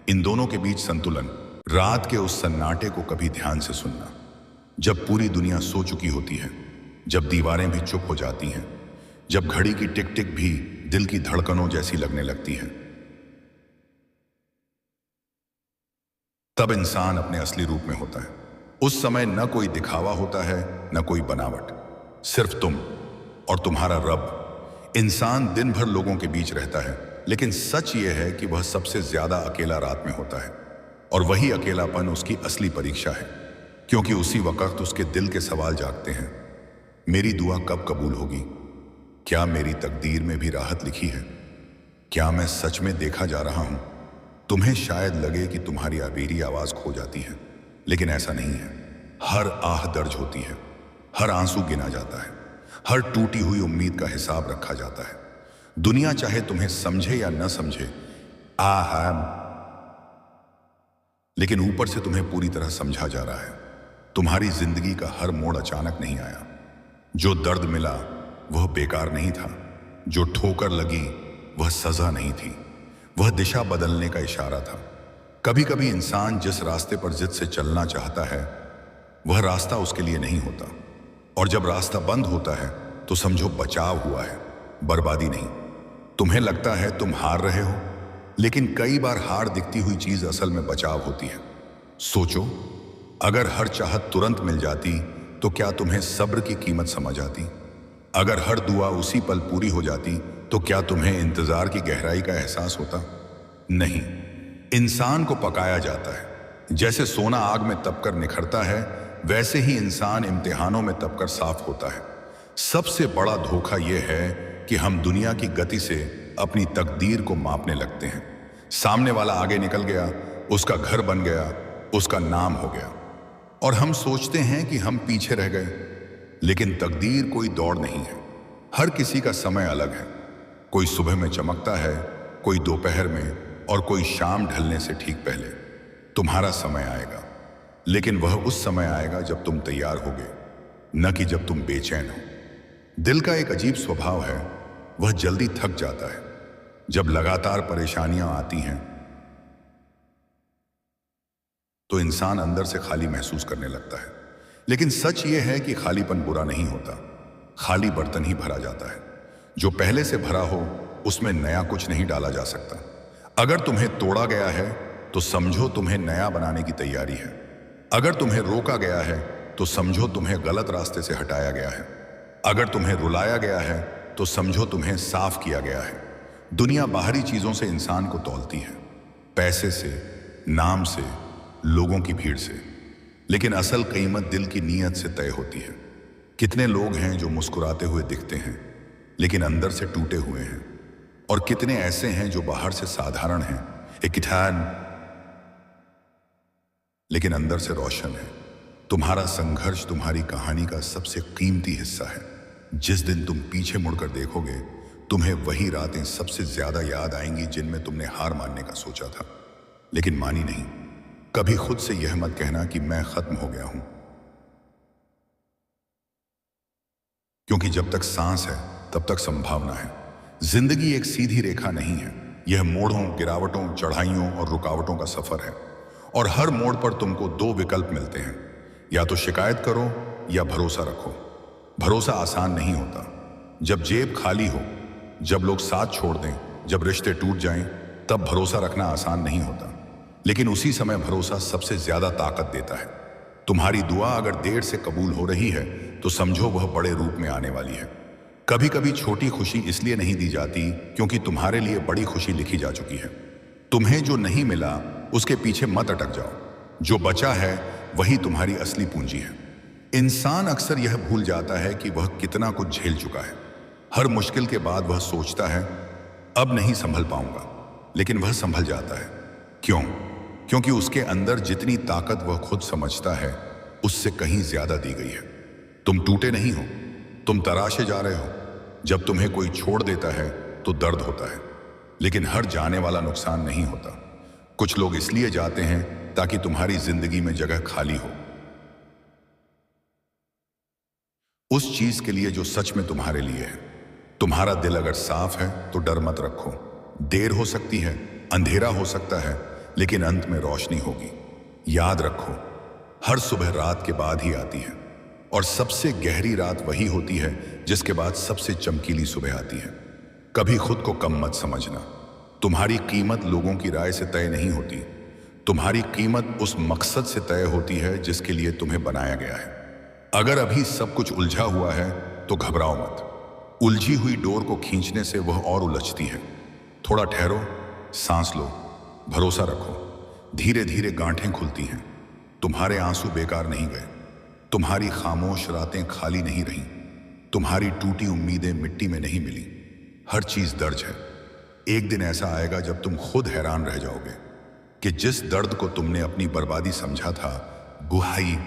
इन दोनों के बीच संतुलन। रात के उस सन्नाटे को कभी ध्यान से सुनना, जब पूरी दुनिया सो चुकी होती है, जब दीवारें भी चुप हो जाती हैं, जब घड़ी की टिक टिक भी दिल की धड़कनों जैसी लगने लगती है, तब इंसान अपने असली रूप में होता है। उस समय न कोई दिखावा होता है, न कोई बनावट, सिर्फ तुम और तुम्हारा रब। इंसान दिन भर लोगों के बीच रहता है, लेकिन सच यह है कि वह सबसे ज्यादा अकेला रात में होता है। और वही अकेलापन उसकी असली परीक्षा है, क्योंकि उसी वक्त उसके दिल के सवाल जागते हैं। मेरी दुआ कब कबूल होगी? क्या मेरी तकदीर में भी राहत लिखी है? क्या मैं सच में देखा जा रहा हूं? तुम्हें शायद लगे कि तुम्हारी मेरी आवाज खो जाती है, लेकिन ऐसा नहीं है। हर आह दर्ज होती है, हर आंसू गिना जाता है, हर टूटी हुई उम्मीद का हिसाब रखा जाता है। दुनिया चाहे तुम्हें समझे या न समझे, लेकिन ऊपर से तुम्हें पूरी तरह समझा जा रहा है। तुम्हारी जिंदगी का हर मोड़ अचानक नहीं आया। जो दर्द मिला वह बेकार नहीं था, जो ठोकर लगी वह सजा नहीं थी, वह दिशा बदलने का इशारा था। कभी कभी इंसान जिस रास्ते पर जिद से चलना चाहता है वह रास्ता उसके लिए नहीं होता, और जब रास्ता बंद होता है तो समझो बचाव हुआ है, बर्बादी नहीं। तुम्हें लगता है तुम हार रहे हो, लेकिन कई बार हार दिखती हुई चीज असल में बचाव होती है। सोचो, अगर हर चाहत तुरंत मिल जाती तो क्या तुम्हें सब्र की कीमत समझ आती? अगर हर दुआ उसी पल पूरी हो जाती तो क्या तुम्हें इंतजार की गहराई का एहसास होता? नहीं। इंसान को पकाया जाता है। जैसे सोना आग में तपकर निखरता है, वैसे ही इंसान इम्तिहानों में तपकर साफ होता है। सबसे बड़ा धोखा यह है कि हम दुनिया की गति से अपनी तकदीर को मापने लगते हैं। सामने वाला आगे निकल गया, उसका घर बन गया, उसका नाम हो गया, और हम सोचते हैं कि हम पीछे रह गए। लेकिन तकदीर कोई दौड़ नहीं है। हर किसी का समय अलग है। कोई सुबह में चमकता है, कोई दोपहर में, और कोई शाम ढलने से ठीक पहले। तुम्हारा समय आएगा, लेकिन वह उस समय आएगा जब तुम तैयार होगे, न कि जब तुम बेचैन हो। दिल का एक अजीब स्वभाव है, वह जल्दी थक जाता है। जब लगातार परेशानियां आती हैं तो इंसान अंदर से खाली महसूस करने लगता है। लेकिन सच यह है कि खालीपन बुरा नहीं होता, खाली बर्तन ही भरा जाता है। जो पहले से भरा हो उसमें नया कुछ नहीं डाला जा सकता। अगर तुम्हें तोड़ा गया है तो समझो तुम्हें नया बनाने की तैयारी है। अगर तुम्हें रोका गया है तो समझो तुम्हें गलत रास्ते से हटाया गया है। अगर तुम्हें रुलाया गया है तो समझो तुम्हें साफ किया गया है। दुनिया बाहरी चीजों से इंसान को तौलती है, पैसे से, नाम से, लोगों की भीड़ से, लेकिन असल कीमत दिल की नीयत से तय होती है। कितने लोग हैं जो मुस्कुराते हुए दिखते हैं लेकिन अंदर से टूटे हुए हैं, और कितने ऐसे हैं जो बाहर से साधारण हैं, लेकिन अंदर से रोशन है। तुम्हारा संघर्ष तुम्हारी कहानी का सबसे कीमती हिस्सा है। जिस दिन तुम पीछे मुड़कर देखोगे, तुम्हें वही रातें सबसे ज्यादा याद आएंगी जिनमें तुमने हार मानने का सोचा था, लेकिन मानी नहीं। कभी खुद से यह मत कहना कि मैं खत्म हो गया हूं, क्योंकि जब तक सांस है तब तक संभावना है। जिंदगी एक सीधी रेखा नहीं है, यह मोड़ों, गिरावटों, चढ़ाइयों और रुकावटों का सफर है। और हर मोड़ पर तुमको दो विकल्प मिलते हैं, या तो शिकायत करो या भरोसा रखो। भरोसा आसान नहीं होता। जब जेब खाली हो, जब लोग साथ छोड़ दें, जब रिश्ते टूट जाएं, तब भरोसा रखना आसान नहीं होता। लेकिन उसी समय भरोसा सबसे ज्यादा ताकत देता है। तुम्हारी दुआ अगर देर से कबूल हो रही है तो समझो वह बड़े रूप में आने वाली है। कभी कभी छोटी खुशी इसलिए नहीं दी जाती क्योंकि तुम्हारे लिए बड़ी खुशी लिखी जा चुकी है। तुम्हें जो नहीं मिला उसके पीछे मत अटक जाओ। जो बचा है वही तुम्हारी असली पूंजी है। इंसान अक्सर यह भूल जाता है कि वह कितना कुछ झेल चुका है। हर मुश्किल के बाद वह सोचता है अब नहीं संभल पाऊंगा, लेकिन वह संभल जाता है। क्यों? क्योंकि उसके अंदर जितनी ताकत वह खुद समझता है उससे कहीं ज्यादा दी गई है। तुम टूटे नहीं हो, तुम तराशे जा रहे हो। जब तुम्हें कोई छोड़ देता है तो दर्द होता है, लेकिन हर जाने वाला नुकसान नहीं होता। कुछ लोग इसलिए जाते हैं ताकि तुम्हारी जिंदगी में जगह खाली हो, उस चीज के लिए जो सच में तुम्हारे लिए है। तुम्हारा दिल अगर साफ है तो डर मत रखो। देर हो सकती है, अंधेरा हो सकता है, लेकिन अंत में रोशनी होगी। याद रखो, हर सुबह रात के बाद ही आती है, और सबसे गहरी रात वही होती है जिसके बाद सबसे चमकीली सुबह आती है। कभी खुद को कम मत समझना। तुम्हारी कीमत लोगों की राय से तय नहीं होती। तुम्हारी कीमत उस मकसद से तय होती है जिसके लिए तुम्हें बनाया गया है। अगर अभी सब कुछ उलझा हुआ है तो घबराओ मत। उलझी हुई डोर को खींचने से वह और उलझती है। थोड़ा ठहरो, सांस लो, भरोसा रखो। धीरे धीरे गांठें खुलती हैं। तुम्हारे आंसू बेकार नहीं गए। तुम्हारी खामोश रातें खाली नहीं रहीं। तुम्हारी टूटी उम्मीदें मिट्टी में नहीं मिली। हर चीज दर्ज है। एक दिन ऐसा आएगा जब तुम खुद हैरान रह जाओगे कि जिस दर्द को तुमने अपनी बर्बादी समझा था, गुहाई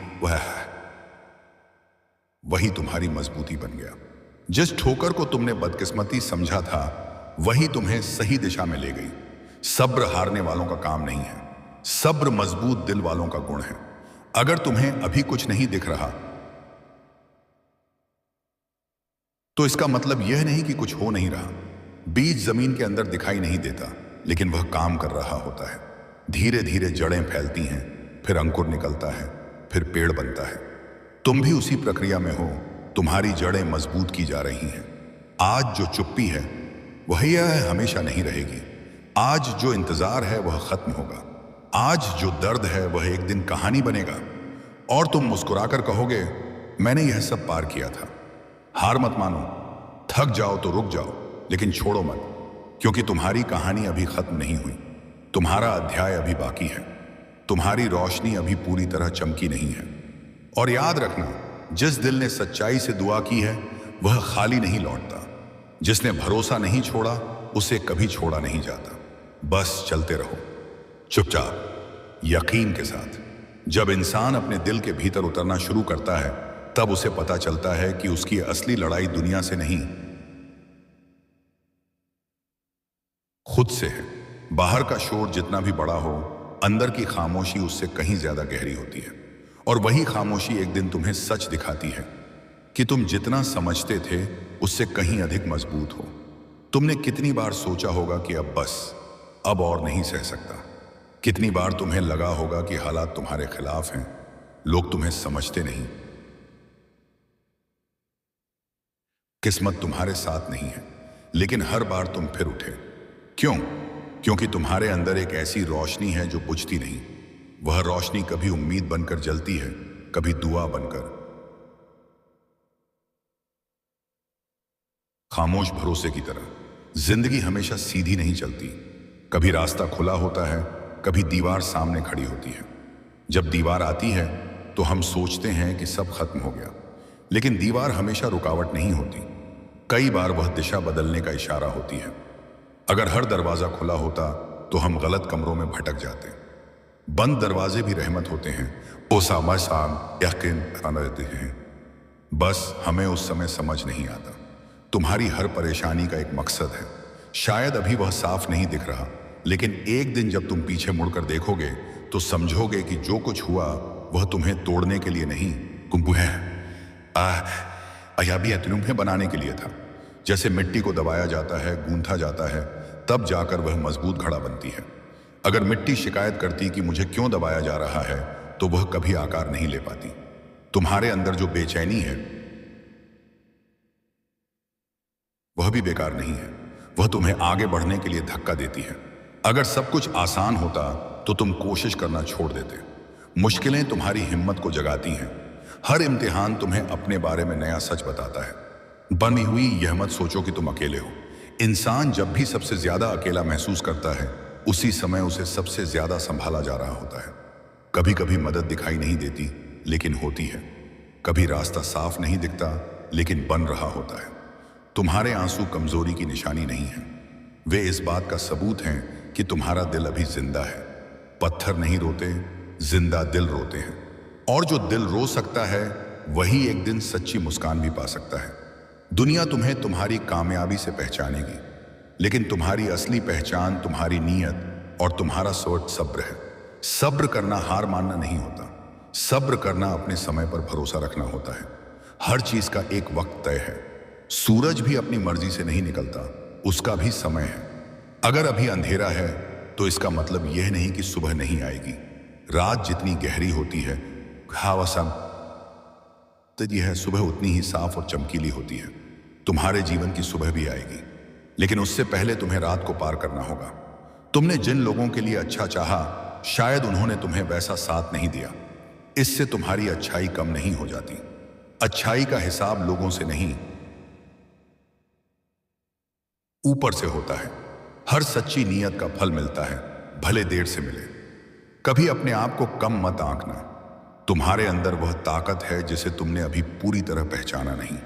वही तुम्हारी मजबूती बन गया। जिस ठोकर को तुमने बदकिस्मती समझा था, वही तुम्हें सही दिशा में ले गई। सब्र हारने वालों का काम नहीं है, सब्र मजबूत दिल वालों का गुण है। अगर तुम्हें अभी कुछ नहीं दिख रहा तो इसका मतलब यह नहीं कि कुछ हो नहीं रहा। बीज जमीन के अंदर दिखाई नहीं देता, लेकिन वह काम कर रहा होता है। धीरे धीरे जड़ें फैलती हैं, फिर अंकुर निकलता है, फिर पेड़ बनता है। तुम भी उसी प्रक्रिया में हो। तुम्हारी जड़ें मजबूत की जा रही हैं। आज जो चुप्पी है वह यह हमेशा नहीं रहेगी। आज जो इंतजार है वह खत्म होगा। आज जो दर्द है वह एक दिन कहानी बनेगा, और तुम मुस्कुराकर कहोगे मैंने यह सब पार किया था। हार मत मानो। थक जाओ तो रुक जाओ, लेकिन छोड़ो मत, क्योंकि तुम्हारी कहानी अभी खत्म नहीं हुई। तुम्हारा अध्याय अभी बाकी है। तुम्हारी रोशनी अभी पूरी तरह चमकी नहीं है। और याद रखना, जिस दिल ने सच्चाई से दुआ की है वह खाली नहीं लौटता। जिसने भरोसा नहीं छोड़ा उसे कभी छोड़ा नहीं जाता। बस चलते रहो, चुपचाप, यकीन के साथ। जब इंसान अपने दिल के भीतर उतरना शुरू करता है तब उसे पता चलता है कि उसकी असली लड़ाई दुनिया से नहीं, खुद से है। बाहर का शोर जितना भी बड़ा हो, अंदर की खामोशी उससे कहीं ज्यादा गहरी होती है। और वही खामोशी एक दिन तुम्हें सच दिखाती है कि तुम जितना समझते थे उससे कहीं अधिक मजबूत हो। तुमने कितनी बार सोचा होगा कि अब बस, अब और नहीं सह सकता। कितनी बार तुम्हें लगा होगा कि हालात तुम्हारे खिलाफ हैं, लोग तुम्हें समझते नहीं, किस्मत तुम्हारे साथ नहीं है। लेकिन हर बार तुम फिर उठे। क्यों? क्योंकि तुम्हारे अंदर एक ऐसी रोशनी है जो बुझती नहीं। वह रोशनी कभी उम्मीद बनकर जलती है, कभी दुआ बनकर, खामोश भरोसे की तरह। जिंदगी हमेशा सीधी नहीं चलती। कभी रास्ता खुला होता है, कभी दीवार सामने खड़ी होती है। जब दीवार आती है तो हम सोचते हैं कि सब खत्म हो गया, लेकिन दीवार हमेशा रुकावट नहीं होती। कई बार वह दिशा बदलने का इशारा होती है। अगर हर दरवाजा खुला होता तो हम गलत कमरों में भटक जाते। बंद दरवाजे भी रहमत होते हैं, यकीन रहते हैं। बस हमें उस समय समझ नहीं आता। तुम्हारी हर परेशानी का एक मकसद है। शायद अभी वह साफ नहीं दिख रहा, लेकिन एक दिन जब तुम पीछे मुड़कर देखोगे तो समझोगे कि जो कुछ हुआ वह तुम्हें तोड़ने के लिए नहीं, तुम्हें बनाने के लिए था। जैसे मिट्टी को दबाया जाता है, गूंथा जाता है, तब जाकर वह मजबूत घड़ा बनती है। अगर मिट्टी शिकायत करती कि मुझे क्यों दबाया जा रहा है, तो वह कभी आकार नहीं ले पाती। तुम्हारे अंदर जो बेचैनी है वह भी बेकार नहीं है, वह तुम्हें आगे बढ़ने के लिए धक्का देती है। अगर सब कुछ आसान होता तो तुम कोशिश करना छोड़ देते। मुश्किलें तुम्हारी हिम्मत को जगाती हैं। हर इम्तिहान तुम्हें अपने बारे में नया सच बताता है। बनी हुई यह मत सोचो कि तुम अकेले हो। इंसान जब भी सबसे ज्यादा अकेला महसूस करता है, उसी समय उसे सबसे ज्यादा संभाला जा रहा होता है। कभी कभी मदद दिखाई नहीं देती, लेकिन होती है। कभी रास्ता साफ नहीं दिखता, लेकिन बन रहा होता है। तुम्हारे आंसू कमजोरी की निशानी नहीं है, वे इस बात का सबूत हैं कि तुम्हारा दिल अभी जिंदा है। पत्थर नहीं रोते, जिंदा दिल रोते हैं। और जो दिल रो सकता है, वही एक दिन सच्ची मुस्कान भी पा सकता है। दुनिया तुम्हें तुम्हारी कामयाबी से पहचानेगी, लेकिन तुम्हारी असली पहचान तुम्हारी नीयत और तुम्हारा सोच सब्र है। सब्र करना हार मानना नहीं होता, सब्र करना अपने समय पर भरोसा रखना होता है। हर चीज का एक वक्त तय है। सूरज भी अपनी मर्जी से नहीं निकलता, उसका भी समय है। अगर अभी अंधेरा है तो इसका मतलब यह नहीं कि सुबह नहीं आएगी। रात जितनी गहरी होती है, खावसम तो यह सुबह उतनी ही साफ और चमकीली होती है। तुम्हारे जीवन की सुबह भी आएगी, लेकिन उससे पहले तुम्हें रात को पार करना होगा। तुमने जिन लोगों के लिए अच्छा चाहा, शायद उन्होंने तुम्हें वैसा साथ नहीं दिया। इससे तुम्हारी अच्छाई कम नहीं हो जाती। अच्छाई का हिसाब लोगों से नहीं, ऊपर से होता है। हर सच्ची नीयत का फल मिलता है, भले देर से मिले। कभी अपने आप को कम मत आंकना। तुम्हारे अंदर वह ताकत है जिसे तुमने अभी पूरी तरह पहचाना नहीं।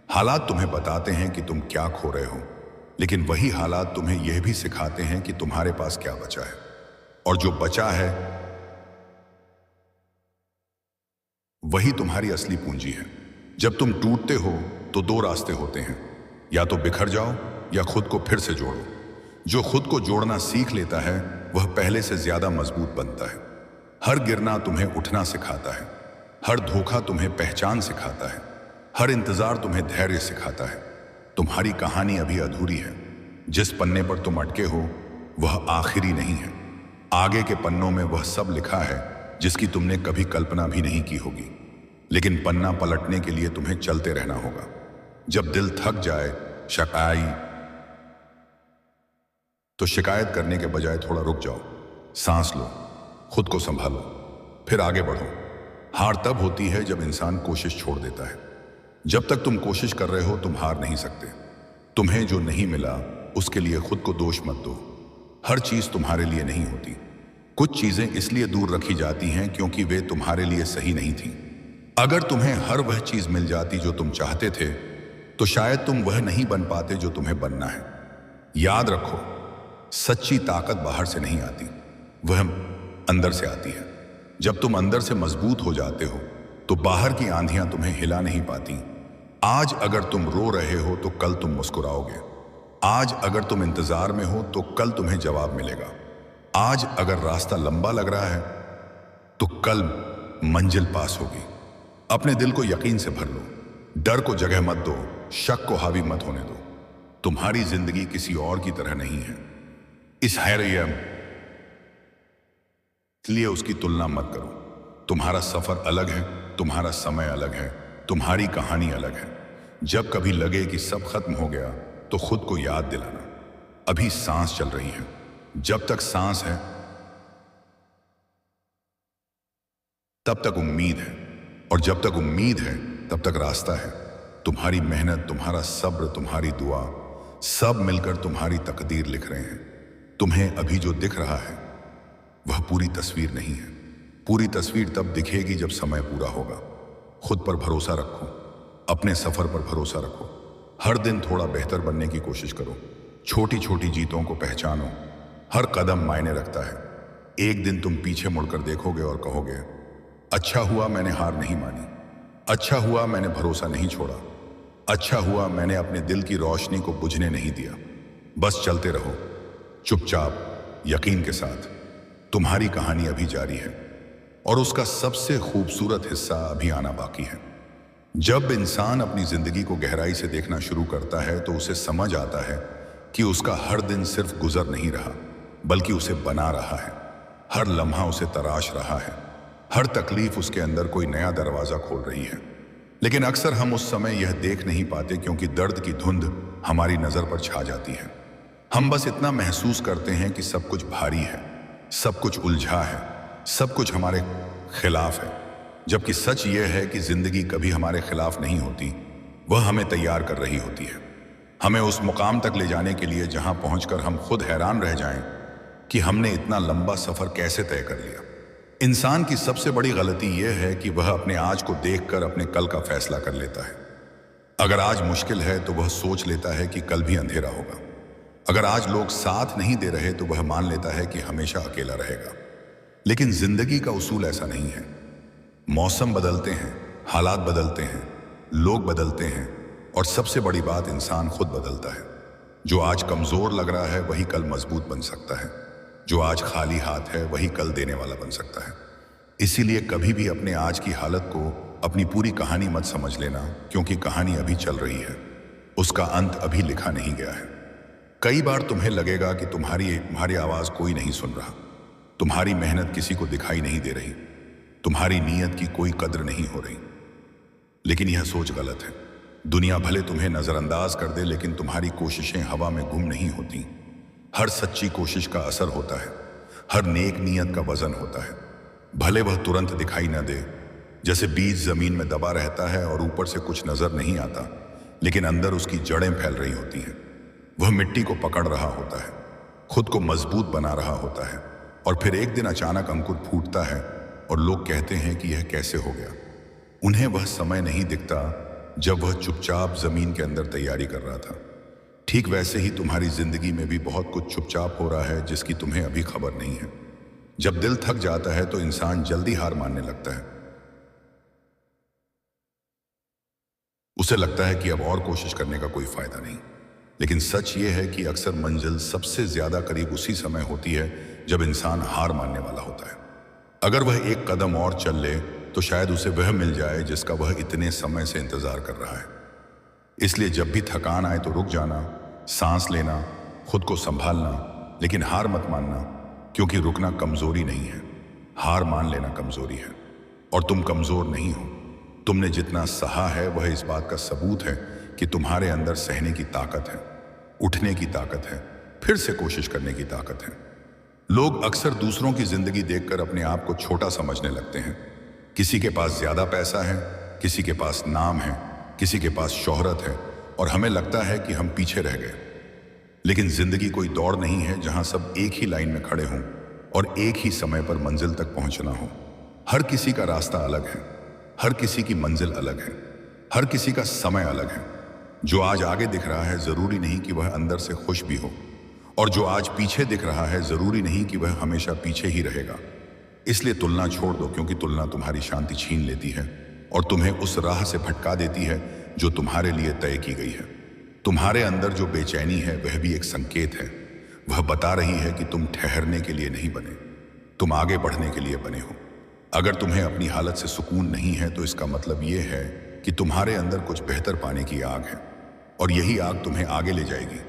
हालात तुम्हें बताते हैं कि तुम क्या खो रहे हो, लेकिन वही हालात तुम्हें यह भी सिखाते हैं कि तुम्हारे पास क्या बचा है। और जो बचा है वही तुम्हारी असली पूंजी है। जब तुम टूटते हो तो दो रास्ते होते हैं, या तो बिखर जाओ या खुद को फिर से जोड़ो। जो खुद को जोड़ना सीख लेता है, वह पहले से ज्यादा मजबूत बनता है। हर गिरना तुम्हें उठना सिखाता है, हर धोखा तुम्हें पहचान सिखाता है, हर इंतजार तुम्हें धैर्य सिखाता है। तुम्हारी कहानी अभी अधूरी है। जिस पन्ने पर तुम अटके हो वह आखिरी नहीं है। आगे के पन्नों में वह सब लिखा है जिसकी तुमने कभी कल्पना भी नहीं की होगी। लेकिन पन्ना पलटने के लिए तुम्हें चलते रहना होगा। जब दिल थक जाए, तो शिकायत करने के बजाय थोड़ा रुक जाओ, सांस लो, खुद को संभालो, फिर आगे बढ़ो। हार तब होती है जब इंसान कोशिश छोड़ देता है। जब तक तुम कोशिश कर रहे हो, तुम हार नहीं सकते। तुम्हें जो नहीं मिला उसके लिए खुद को दोष मत दो। हर चीज तुम्हारे लिए नहीं होती। कुछ चीजें इसलिए दूर रखी जाती हैं क्योंकि वे तुम्हारे लिए सही नहीं थी। अगर तुम्हें हर वह चीज मिल जाती जो तुम चाहते थे, तो शायद तुम वह नहीं बन पाते जो तुम्हें बनना है। याद रखो, सच्ची ताकत बाहर से नहीं आती, वह अंदर से आती है। जब तुम अंदर से मजबूत हो जाते हो, तो बाहर की आंधियां तुम्हें हिला नहीं पाती। आज अगर तुम रो रहे हो तो कल तुम मुस्कुराओगे। आज अगर तुम इंतजार में हो तो कल तुम्हें जवाब मिलेगा। आज अगर रास्ता लंबा लग रहा है तो कल मंजिल पास होगी। अपने दिल को यकीन से भर लो, डर को जगह मत दो, शक को हावी मत होने दो। तुम्हारी जिंदगी किसी और की तरह नहीं है, इस हैरियम इसलिए उसकी तुलना मत करो। तुम्हारा सफर अलग है, तुम्हारा समय अलग है, तुम्हारी कहानी अलग है। जब कभी लगे कि सब खत्म हो गया, तो खुद को याद दिलाना, अभी सांस चल रही है। जब तक सांस है तब तक उम्मीद है, और जब तक उम्मीद है तब तक रास्ता है। तुम्हारी मेहनत, तुम्हारा सब्र, तुम्हारी दुआ, सब मिलकर तुम्हारी तकदीर लिख रहे हैं। तुम्हें अभी जो दिख रहा है वह पूरी तस्वीर नहीं है। पूरी तस्वीर तब दिखेगी जब समय पूरा होगा। खुद पर भरोसा रखो, अपने सफर पर भरोसा रखो। हर दिन थोड़ा बेहतर बनने की कोशिश करो। छोटी छोटी जीतों को पहचानो, हर कदम मायने रखता है। एक दिन तुम पीछे मुड़कर देखोगे और कहोगे, अच्छा हुआ मैंने हार नहीं मानी, अच्छा हुआ मैंने भरोसा नहीं छोड़ा, अच्छा हुआ मैंने अपने दिल की रोशनी को बुझने नहीं दिया। बस चलते रहो, चुपचाप, यकीन के साथ। तुम्हारी कहानी अभी जारी है, और उसका सबसे खूबसूरत हिस्सा अभी आना बाकी है। जब इंसान अपनी जिंदगी को गहराई से देखना शुरू करता है तो उसे समझ आता है कि उसका हर दिन सिर्फ गुजर नहीं रहा, बल्कि उसे बना रहा है। हर लम्हा उसे तराश रहा है, हर तकलीफ उसके अंदर कोई नया दरवाजा खोल रही है। लेकिन अक्सर हम उस समय यह देख नहीं पाते क्योंकि दर्द की धुंध हमारी नजर पर छा जाती है। हम बस इतना महसूस करते हैं कि सब कुछ भारी है, सब कुछ उलझा है, सब कुछ हमारे खिलाफ है। जबकि सच यह है कि जिंदगी कभी हमारे खिलाफ नहीं होती, वह हमें तैयार कर रही होती है। हमें उस मुकाम तक ले जाने के लिए जहां पहुंचकर हम खुद हैरान रह जाएं कि हमने इतना लंबा सफर कैसे तय कर लिया। इंसान की सबसे बड़ी गलती यह है कि वह अपने आज को देखकर अपने कल का फैसला कर लेता है। अगर आज मुश्किल है तो वह सोच लेता है कि कल भी अंधेरा होगा। अगर आज लोग साथ नहीं दे रहे तो वह मान लेता है कि हमेशा अकेला रहेगा। लेकिन जिंदगी का उसूल ऐसा नहीं है। मौसम बदलते हैं, हालात बदलते हैं, लोग बदलते हैं, और सबसे बड़ी बात, इंसान खुद बदलता है। जो आज कमजोर लग रहा है वही कल मजबूत बन सकता है। जो आज खाली हाथ है वही कल देने वाला बन सकता है। इसीलिए कभी भी अपने आज की हालत को अपनी पूरी कहानी मत समझ लेना, क्योंकि कहानी अभी चल रही है, उसका अंत अभी लिखा नहीं गया है। कई बार तुम्हें लगेगा कि तुम्हारी आवाज कोई नहीं सुन रहा, तुम्हारी मेहनत किसी को दिखाई नहीं दे रही, तुम्हारी नीयत की कोई कद्र नहीं हो रही। लेकिन यह सोच गलत है। दुनिया भले तुम्हें नजरअंदाज कर दे, लेकिन तुम्हारी कोशिशें हवा में गुम नहीं होती। हर सच्ची कोशिश का असर होता है, हर नेक नीयत का वजन होता है। भले वह तुरंत दिखाई न दे, जैसे बीज जमीन में दबा रहता है और ऊपर से कुछ नजर नहीं आता, लेकिन अंदर उसकी जड़ें फैल रही होती हैं। वह मिट्टी को पकड़ रहा होता है, खुद को मजबूत बना रहा होता है, और फिर एक दिन अचानक अंकुर फूटता है और लोग कहते हैं कि यह कैसे हो गया। उन्हें वह समय नहीं दिखता जब वह चुपचाप जमीन के अंदर तैयारी कर रहा था। ठीक वैसे ही तुम्हारी जिंदगी में भी बहुत कुछ चुपचाप हो रहा है जिसकी तुम्हें अभी खबर नहीं है। जब दिल थक जाता है तो इंसान जल्दी हार मानने लगता है। उसे लगता है कि अब और कोशिश करने का कोई फायदा नहीं। लेकिन सच ये है कि अक्सर मंजिल सबसे ज्यादा करीब उसी समय होती है जब इंसान हार मानने वाला होता है। अगर वह एक कदम और चल ले तो शायद उसे वह मिल जाए जिसका वह इतने समय से इंतजार कर रहा है। इसलिए जब भी थकान आए तो रुक जाना, सांस लेना, खुद को संभालना, लेकिन हार मत मानना, क्योंकि रुकना कमजोरी नहीं है, हार मान लेना कमजोरी है। और तुम कमजोर नहीं हो। तुमने जितना सहा है वह इस बात का सबूत है कि तुम्हारे अंदर सहने की ताकत है, उठने की ताकत है, फिर से कोशिश करने की ताकत है। लोग अक्सर दूसरों की जिंदगी देखकर अपने आप को छोटा समझने लगते हैं। किसी के पास ज्यादा पैसा है, किसी के पास नाम है, किसी के पास शोहरत है, और हमें लगता है कि हम पीछे रह गए। लेकिन जिंदगी कोई दौड़ नहीं है जहां सब एक ही लाइन में खड़े हों और एक ही समय पर मंजिल तक पहुंचना हो। हर किसी का रास्ता अलग है, हर किसी की मंजिल अलग है, हर किसी का समय अलग है। जो आज आगे दिख रहा है जरूरी नहीं कि वह अंदर से खुश भी हो, और जो आज पीछे दिख रहा है जरूरी नहीं कि वह हमेशा पीछे ही रहेगा। इसलिए तुलना छोड़ दो, क्योंकि तुलना तुम्हारी शांति छीन लेती है और तुम्हें उस राह से भटका देती है जो तुम्हारे लिए तय की गई है। तुम्हारे अंदर जो बेचैनी है वह भी एक संकेत है। वह बता रही है कि तुम ठहरने के लिए नहीं बने, तुम आगे बढ़ने के लिए बने हो। अगर तुम्हें अपनी हालत से सुकून नहीं है तो इसका मतलब यह है कि तुम्हारे अंदर कुछ बेहतर पाने की आग है, और यही आग तुम्हें आगे ले जाएगी।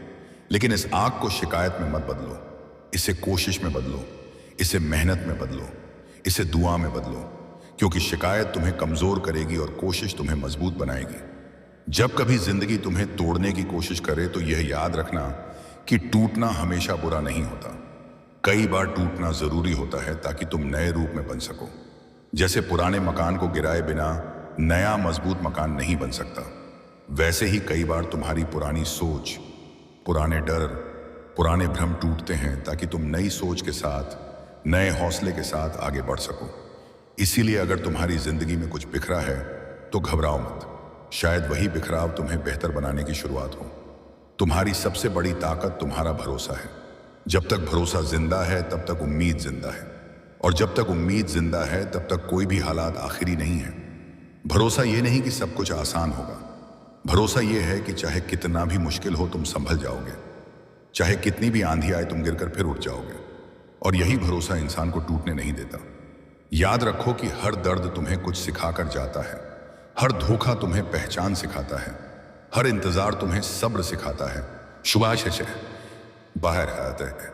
लेकिन इस आग को शिकायत में मत बदलो, इसे कोशिश में बदलो, इसे मेहनत में बदलो, इसे दुआ में बदलो, क्योंकि शिकायत तुम्हें कमजोर करेगी और कोशिश तुम्हें मजबूत बनाएगी। जब कभी जिंदगी तुम्हें तोड़ने की कोशिश करे तो यह याद रखना कि टूटना हमेशा बुरा नहीं होता। कई बार टूटना जरूरी होता है ताकि तुम नए रूप में बन सको। जैसे पुराने मकान को गिराए बिना नया मजबूत मकान नहीं बन सकता, वैसे ही कई बार तुम्हारी पुरानी सोच, पुराने डर, पुराने भ्रम टूटते हैं ताकि तुम नई सोच के साथ, नए हौसले के साथ आगे बढ़ सको। इसीलिए अगर तुम्हारी जिंदगी में कुछ बिखरा है तो घबराओ मत, शायद वही बिखराव तुम्हें बेहतर बनाने की शुरुआत हो। तुम्हारी सबसे बड़ी ताकत तुम्हारा भरोसा है। जब तक भरोसा जिंदा है तब तक उम्मीद जिंदा है, और जब तक उम्मीद जिंदा है तब तक कोई भी हालात आखिरी नहीं है। भरोसा ये नहीं कि सब कुछ आसान होगा, भरोसा ये है कि चाहे कितना भी मुश्किल हो तुम संभल जाओगे, चाहे कितनी भी आंधी आए तुम गिरकर फिर उठ जाओगे। और यही भरोसा इंसान को टूटने नहीं देता। याद रखो कि हर दर्द तुम्हें कुछ सिखा कर जाता है, हर धोखा तुम्हें पहचान सिखाता है, हर इंतजार तुम्हें सब्र सिखाता है, शुभाशय बाहर आता है,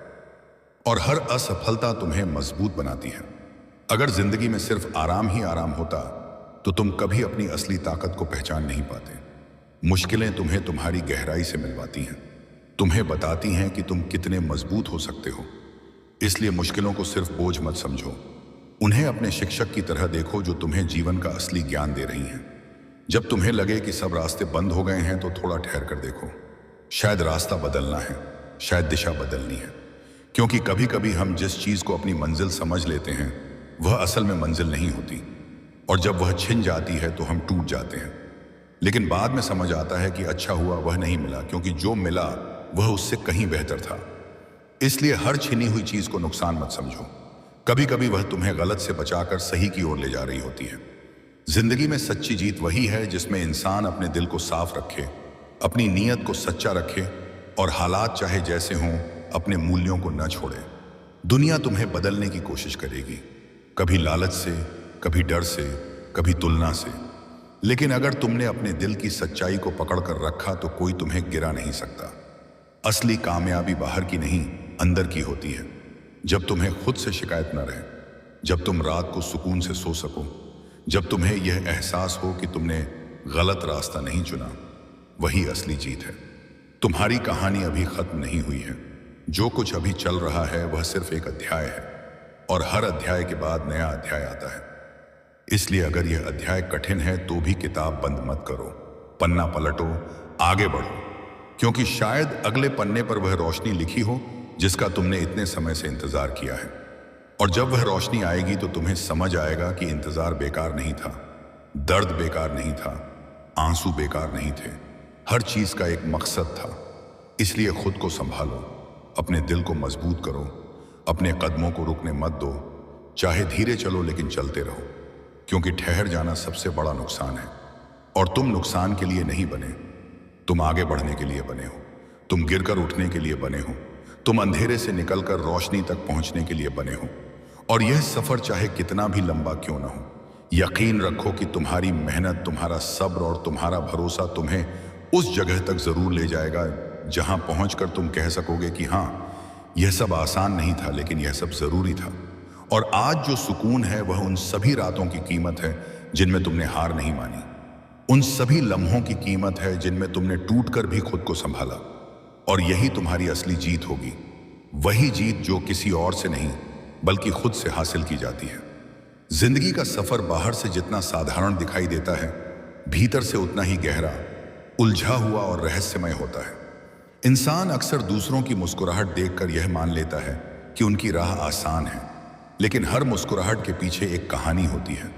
और हर असफलता तुम्हें मजबूत बनाती है। अगर जिंदगी में सिर्फ आराम ही आराम होता तो तुम कभी अपनी असली ताकत को पहचान नहीं पाते। मुश्किलें तुम्हें तुम्हारी गहराई से मिलवाती हैं, तुम्हें बताती हैं कि तुम कितने मजबूत हो सकते हो। इसलिए मुश्किलों को सिर्फ बोझ मत समझो, उन्हें अपने शिक्षक की तरह देखो जो तुम्हें जीवन का असली ज्ञान दे रही हैं। जब तुम्हें लगे कि सब रास्ते बंद हो गए हैं तो थोड़ा ठहर कर देखो, शायद रास्ता बदलना है, शायद दिशा बदलनी है। क्योंकि कभी कभी हम जिस चीज को अपनी मंजिल समझ लेते हैं वह असल में मंजिल नहीं होती, और जब वह छिन जाती है तो हम टूट जाते हैं। लेकिन बाद में समझ आता है कि अच्छा हुआ वह नहीं मिला, क्योंकि जो मिला वह उससे कहीं बेहतर था। इसलिए हर छिनी हुई चीज को नुकसान मत समझो, कभी कभी वह तुम्हें गलत से बचाकर सही की ओर ले जा रही होती है। जिंदगी में सच्ची जीत वही है जिसमें इंसान अपने दिल को साफ रखे, अपनी नीयत को सच्चा रखे, और हालात चाहे जैसे हों अपने मूल्यों को न छोड़े। दुनिया तुम्हें बदलने की कोशिश करेगी, कभी लालच से, कभी डर से, कभी तुलना से, लेकिन अगर तुमने अपने दिल की सच्चाई को पकड़ कर रखा तो कोई तुम्हें गिरा नहीं सकता। असली कामयाबी बाहर की नहीं, अंदर की होती है। जब तुम्हें खुद से शिकायत न रहे, जब तुम रात को सुकून से सो सको, जब तुम्हें यह एहसास हो कि तुमने गलत रास्ता नहीं चुना, वही असली जीत है। तुम्हारी कहानी अभी खत्म नहीं हुई है, जो कुछ अभी चल रहा है वह सिर्फ एक अध्याय है, और हर अध्याय के बाद नया अध्याय आता है। इसलिए अगर यह अध्याय कठिन है तो भी किताब बंद मत करो, पन्ना पलटो, आगे बढ़ो, क्योंकि शायद अगले पन्ने पर वह रोशनी लिखी हो जिसका तुमने इतने समय से इंतजार किया है। और जब वह रोशनी आएगी तो तुम्हें समझ आएगा कि इंतजार बेकार नहीं था, दर्द बेकार नहीं था, आंसू बेकार नहीं थे, हर चीज का एक मकसद था। इसलिए खुद को संभालो, अपने दिल को मजबूत करो, अपने कदमों को रुकने मत दो, चाहे धीरे चलो लेकिन चलते रहो, क्योंकि ठहर जाना सबसे बड़ा नुकसान है। और तुम नुकसान के लिए नहीं बने, तुम आगे बढ़ने के लिए बने हो, तुम गिरकर उठने के लिए बने हो, तुम अंधेरे से निकलकर रोशनी तक पहुंचने के लिए बने हो। और यह सफर चाहे कितना भी लंबा क्यों ना हो, यकीन रखो कि तुम्हारी मेहनत, तुम्हारा सब्र और तुम्हारा भरोसा तुम्हें उस जगह तक जरूर ले जाएगा जहां पहुंचकर तुम कह सकोगे कि हाँ, यह सब आसान नहीं था लेकिन यह सब जरूरी था। और आज जो सुकून है वह उन सभी रातों की कीमत है जिनमें तुमने हार नहीं मानी, उन सभी लम्हों की कीमत है जिनमें तुमने टूटकर भी खुद को संभाला। और यही तुम्हारी असली जीत होगी, वही जीत जो किसी और से नहीं बल्कि खुद से हासिल की जाती है। जिंदगी का सफर बाहर से जितना साधारण दिखाई देता है, भीतर से उतना ही गहरा, उलझा हुआ और रहस्यमय होता है। इंसान अक्सर दूसरों की मुस्कुराहट देखकर यह मान लेता है कि उनकी राह आसान है, लेकिन हर मुस्कुराहट के पीछे एक कहानी होती है,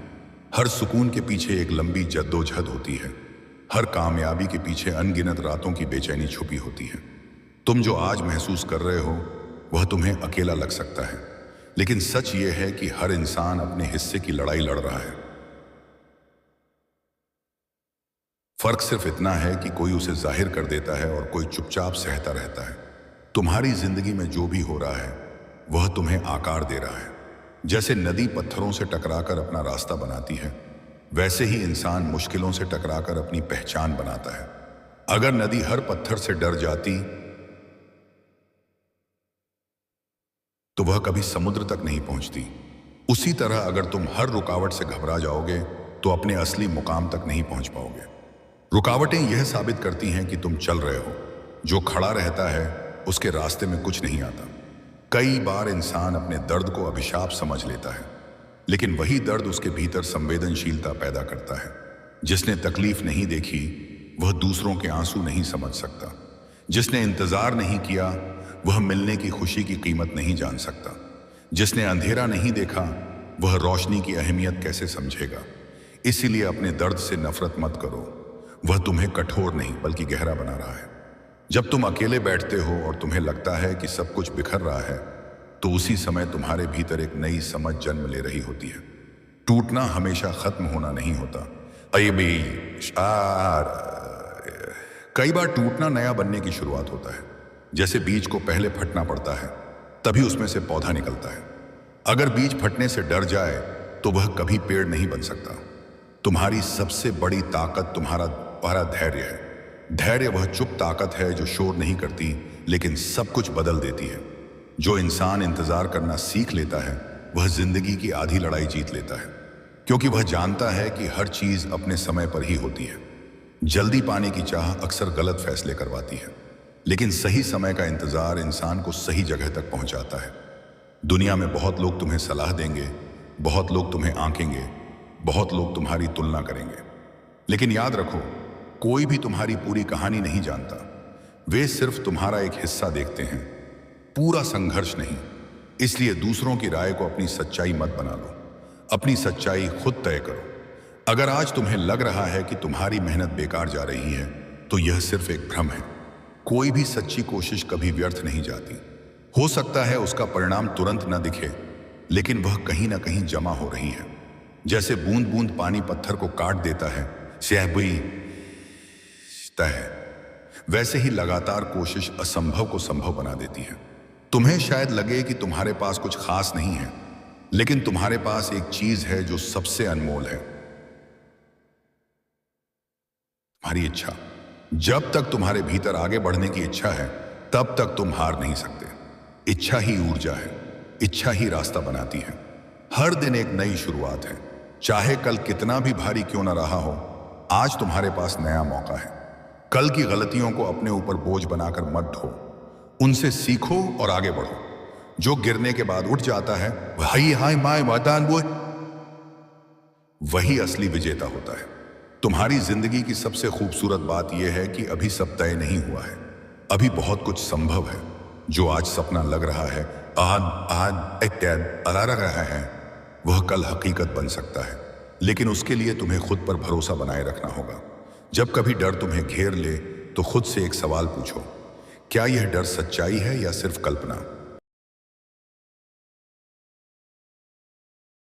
हर सुकून के पीछे एक लंबी जद्दोजहद होती है, हर कामयाबी के पीछे अनगिनत रातों की बेचैनी छुपी होती है। तुम जो आज महसूस कर रहे हो वह तुम्हें अकेला लग सकता है, लेकिन सच यह है कि हर इंसान अपने हिस्से की लड़ाई लड़ रहा है। फर्क सिर्फ इतना है कि कोई उसे जाहिर कर देता है और कोई चुपचाप सहता रहता है। तुम्हारी जिंदगी में जो भी हो रहा है वह तुम्हें आकार दे रहा है। जैसे नदी पत्थरों से टकराकर अपना रास्ता बनाती है, वैसे ही इंसान मुश्किलों से टकराकर अपनी पहचान बनाता है। अगर नदी हर पत्थर से डर जाती तो वह कभी समुद्र तक नहीं पहुंचती। उसी तरह अगर तुम हर रुकावट से घबरा जाओगे तो अपने असली मुकाम तक नहीं पहुंच पाओगे। रुकावटें यह साबित करती हैं कि तुम चल रहे हो, जो खड़ा रहता है उसके रास्ते में कुछ नहीं आता। कई बार इंसान अपने दर्द को अभिशाप समझ लेता है, लेकिन वही दर्द उसके भीतर संवेदनशीलता पैदा करता है। जिसने तकलीफ नहीं देखी वह दूसरों के आंसू नहीं समझ सकता। जिसने इंतजार नहीं किया वह मिलने की खुशी की कीमत नहीं जान सकता। जिसने अंधेरा नहीं देखा वह रोशनी की अहमियत कैसे समझेगा। इसीलिए अपने दर्द से नफरत मत करो, वह तुम्हें कठोर नहीं बल्कि गहरा बना रहा है। जब तुम अकेले बैठते हो और तुम्हें लगता है कि सब कुछ बिखर रहा है, तो उसी समय तुम्हारे भीतर एक नई समझ जन्म ले रही होती है। टूटना हमेशा खत्म होना नहीं होता। कई बार टूटना नया बनने की शुरुआत होता है। जैसे बीज को पहले फटना पड़ता है, तभी उसमें से पौधा निकलता है। अगर बीज फटने से डर जाए तो वह कभी पेड़ नहीं बन सकता। तुम्हारी सबसे बड़ी ताकत तुम्हारा धैर्य है। धैर्य वह चुप ताकत है जो शोर नहीं करती लेकिन सब कुछ बदल देती है। जो इंसान इंतजार करना सीख लेता है वह जिंदगी की आधी लड़ाई जीत लेता है, क्योंकि वह जानता है कि हर चीज अपने समय पर ही होती है। जल्दी पाने की चाह अक्सर गलत फैसले करवाती है, लेकिन सही समय का इंतजार इंसान को सही जगह तक पहुंचाता है। दुनिया में बहुत लोग तुम्हें सलाह देंगे, बहुत लोग तुम्हें आंकेंगे, बहुत लोग तुम्हारी तुलना करेंगे, लेकिन याद रखो, कोई भी तुम्हारी पूरी कहानी नहीं जानता। वे सिर्फ तुम्हारा एक हिस्सा देखते हैं, पूरा संघर्ष नहीं। इसलिए दूसरों की राय को अपनी सच्चाई मत बना लो, अपनी सच्चाई खुद तय करो। अगर आज तुम्हें लग रहा है कि तुम्हारी मेहनत बेकार जा रही है, तो यह सिर्फ एक भ्रम है। कोई भी सच्ची कोशिश कभी व्यर्थ नहीं जाती। हो सकता है उसका परिणाम तुरंत न दिखे, लेकिन वह कहीं ना कहीं जमा हो रही है। जैसे बूंद बूंद पानी पत्थर को काट देता है, स्याह है, वैसे ही लगातार कोशिश असंभव को संभव बना देती है। तुम्हें शायद लगे कि तुम्हारे पास कुछ खास नहीं है, लेकिन तुम्हारे पास एक चीज है जो सबसे अनमोल है, तुम्हारी इच्छा। जब तक तुम्हारे भीतर आगे बढ़ने की इच्छा है, तब तक तुम हार नहीं सकते। इच्छा ही ऊर्जा है, इच्छा ही रास्ता बनाती है। हर दिन एक नई शुरुआत है, चाहे कल कितना भी भारी क्यों ना रहा हो। आज तुम्हारे पास नया मौका है। कल की गलतियों को अपने ऊपर बोझ बनाकर मत ढो, उनसे सीखो और आगे बढ़ो। जो गिरने के बाद उठ जाता है वही असली विजेता होता है। तुम्हारी जिंदगी की सबसे खूबसूरत बात यह है कि अभी सब तय नहीं हुआ है, अभी बहुत कुछ संभव है। जो आज सपना लग रहा है, रहा है, वह कल हकीकत बन सकता है। लेकिन उसके लिए तुम्हें खुद पर भरोसा बनाए रखना होगा। जब कभी डर तुम्हें घेर ले, तो खुद से एक सवाल पूछो, क्या यह डर सच्चाई है या सिर्फ कल्पना?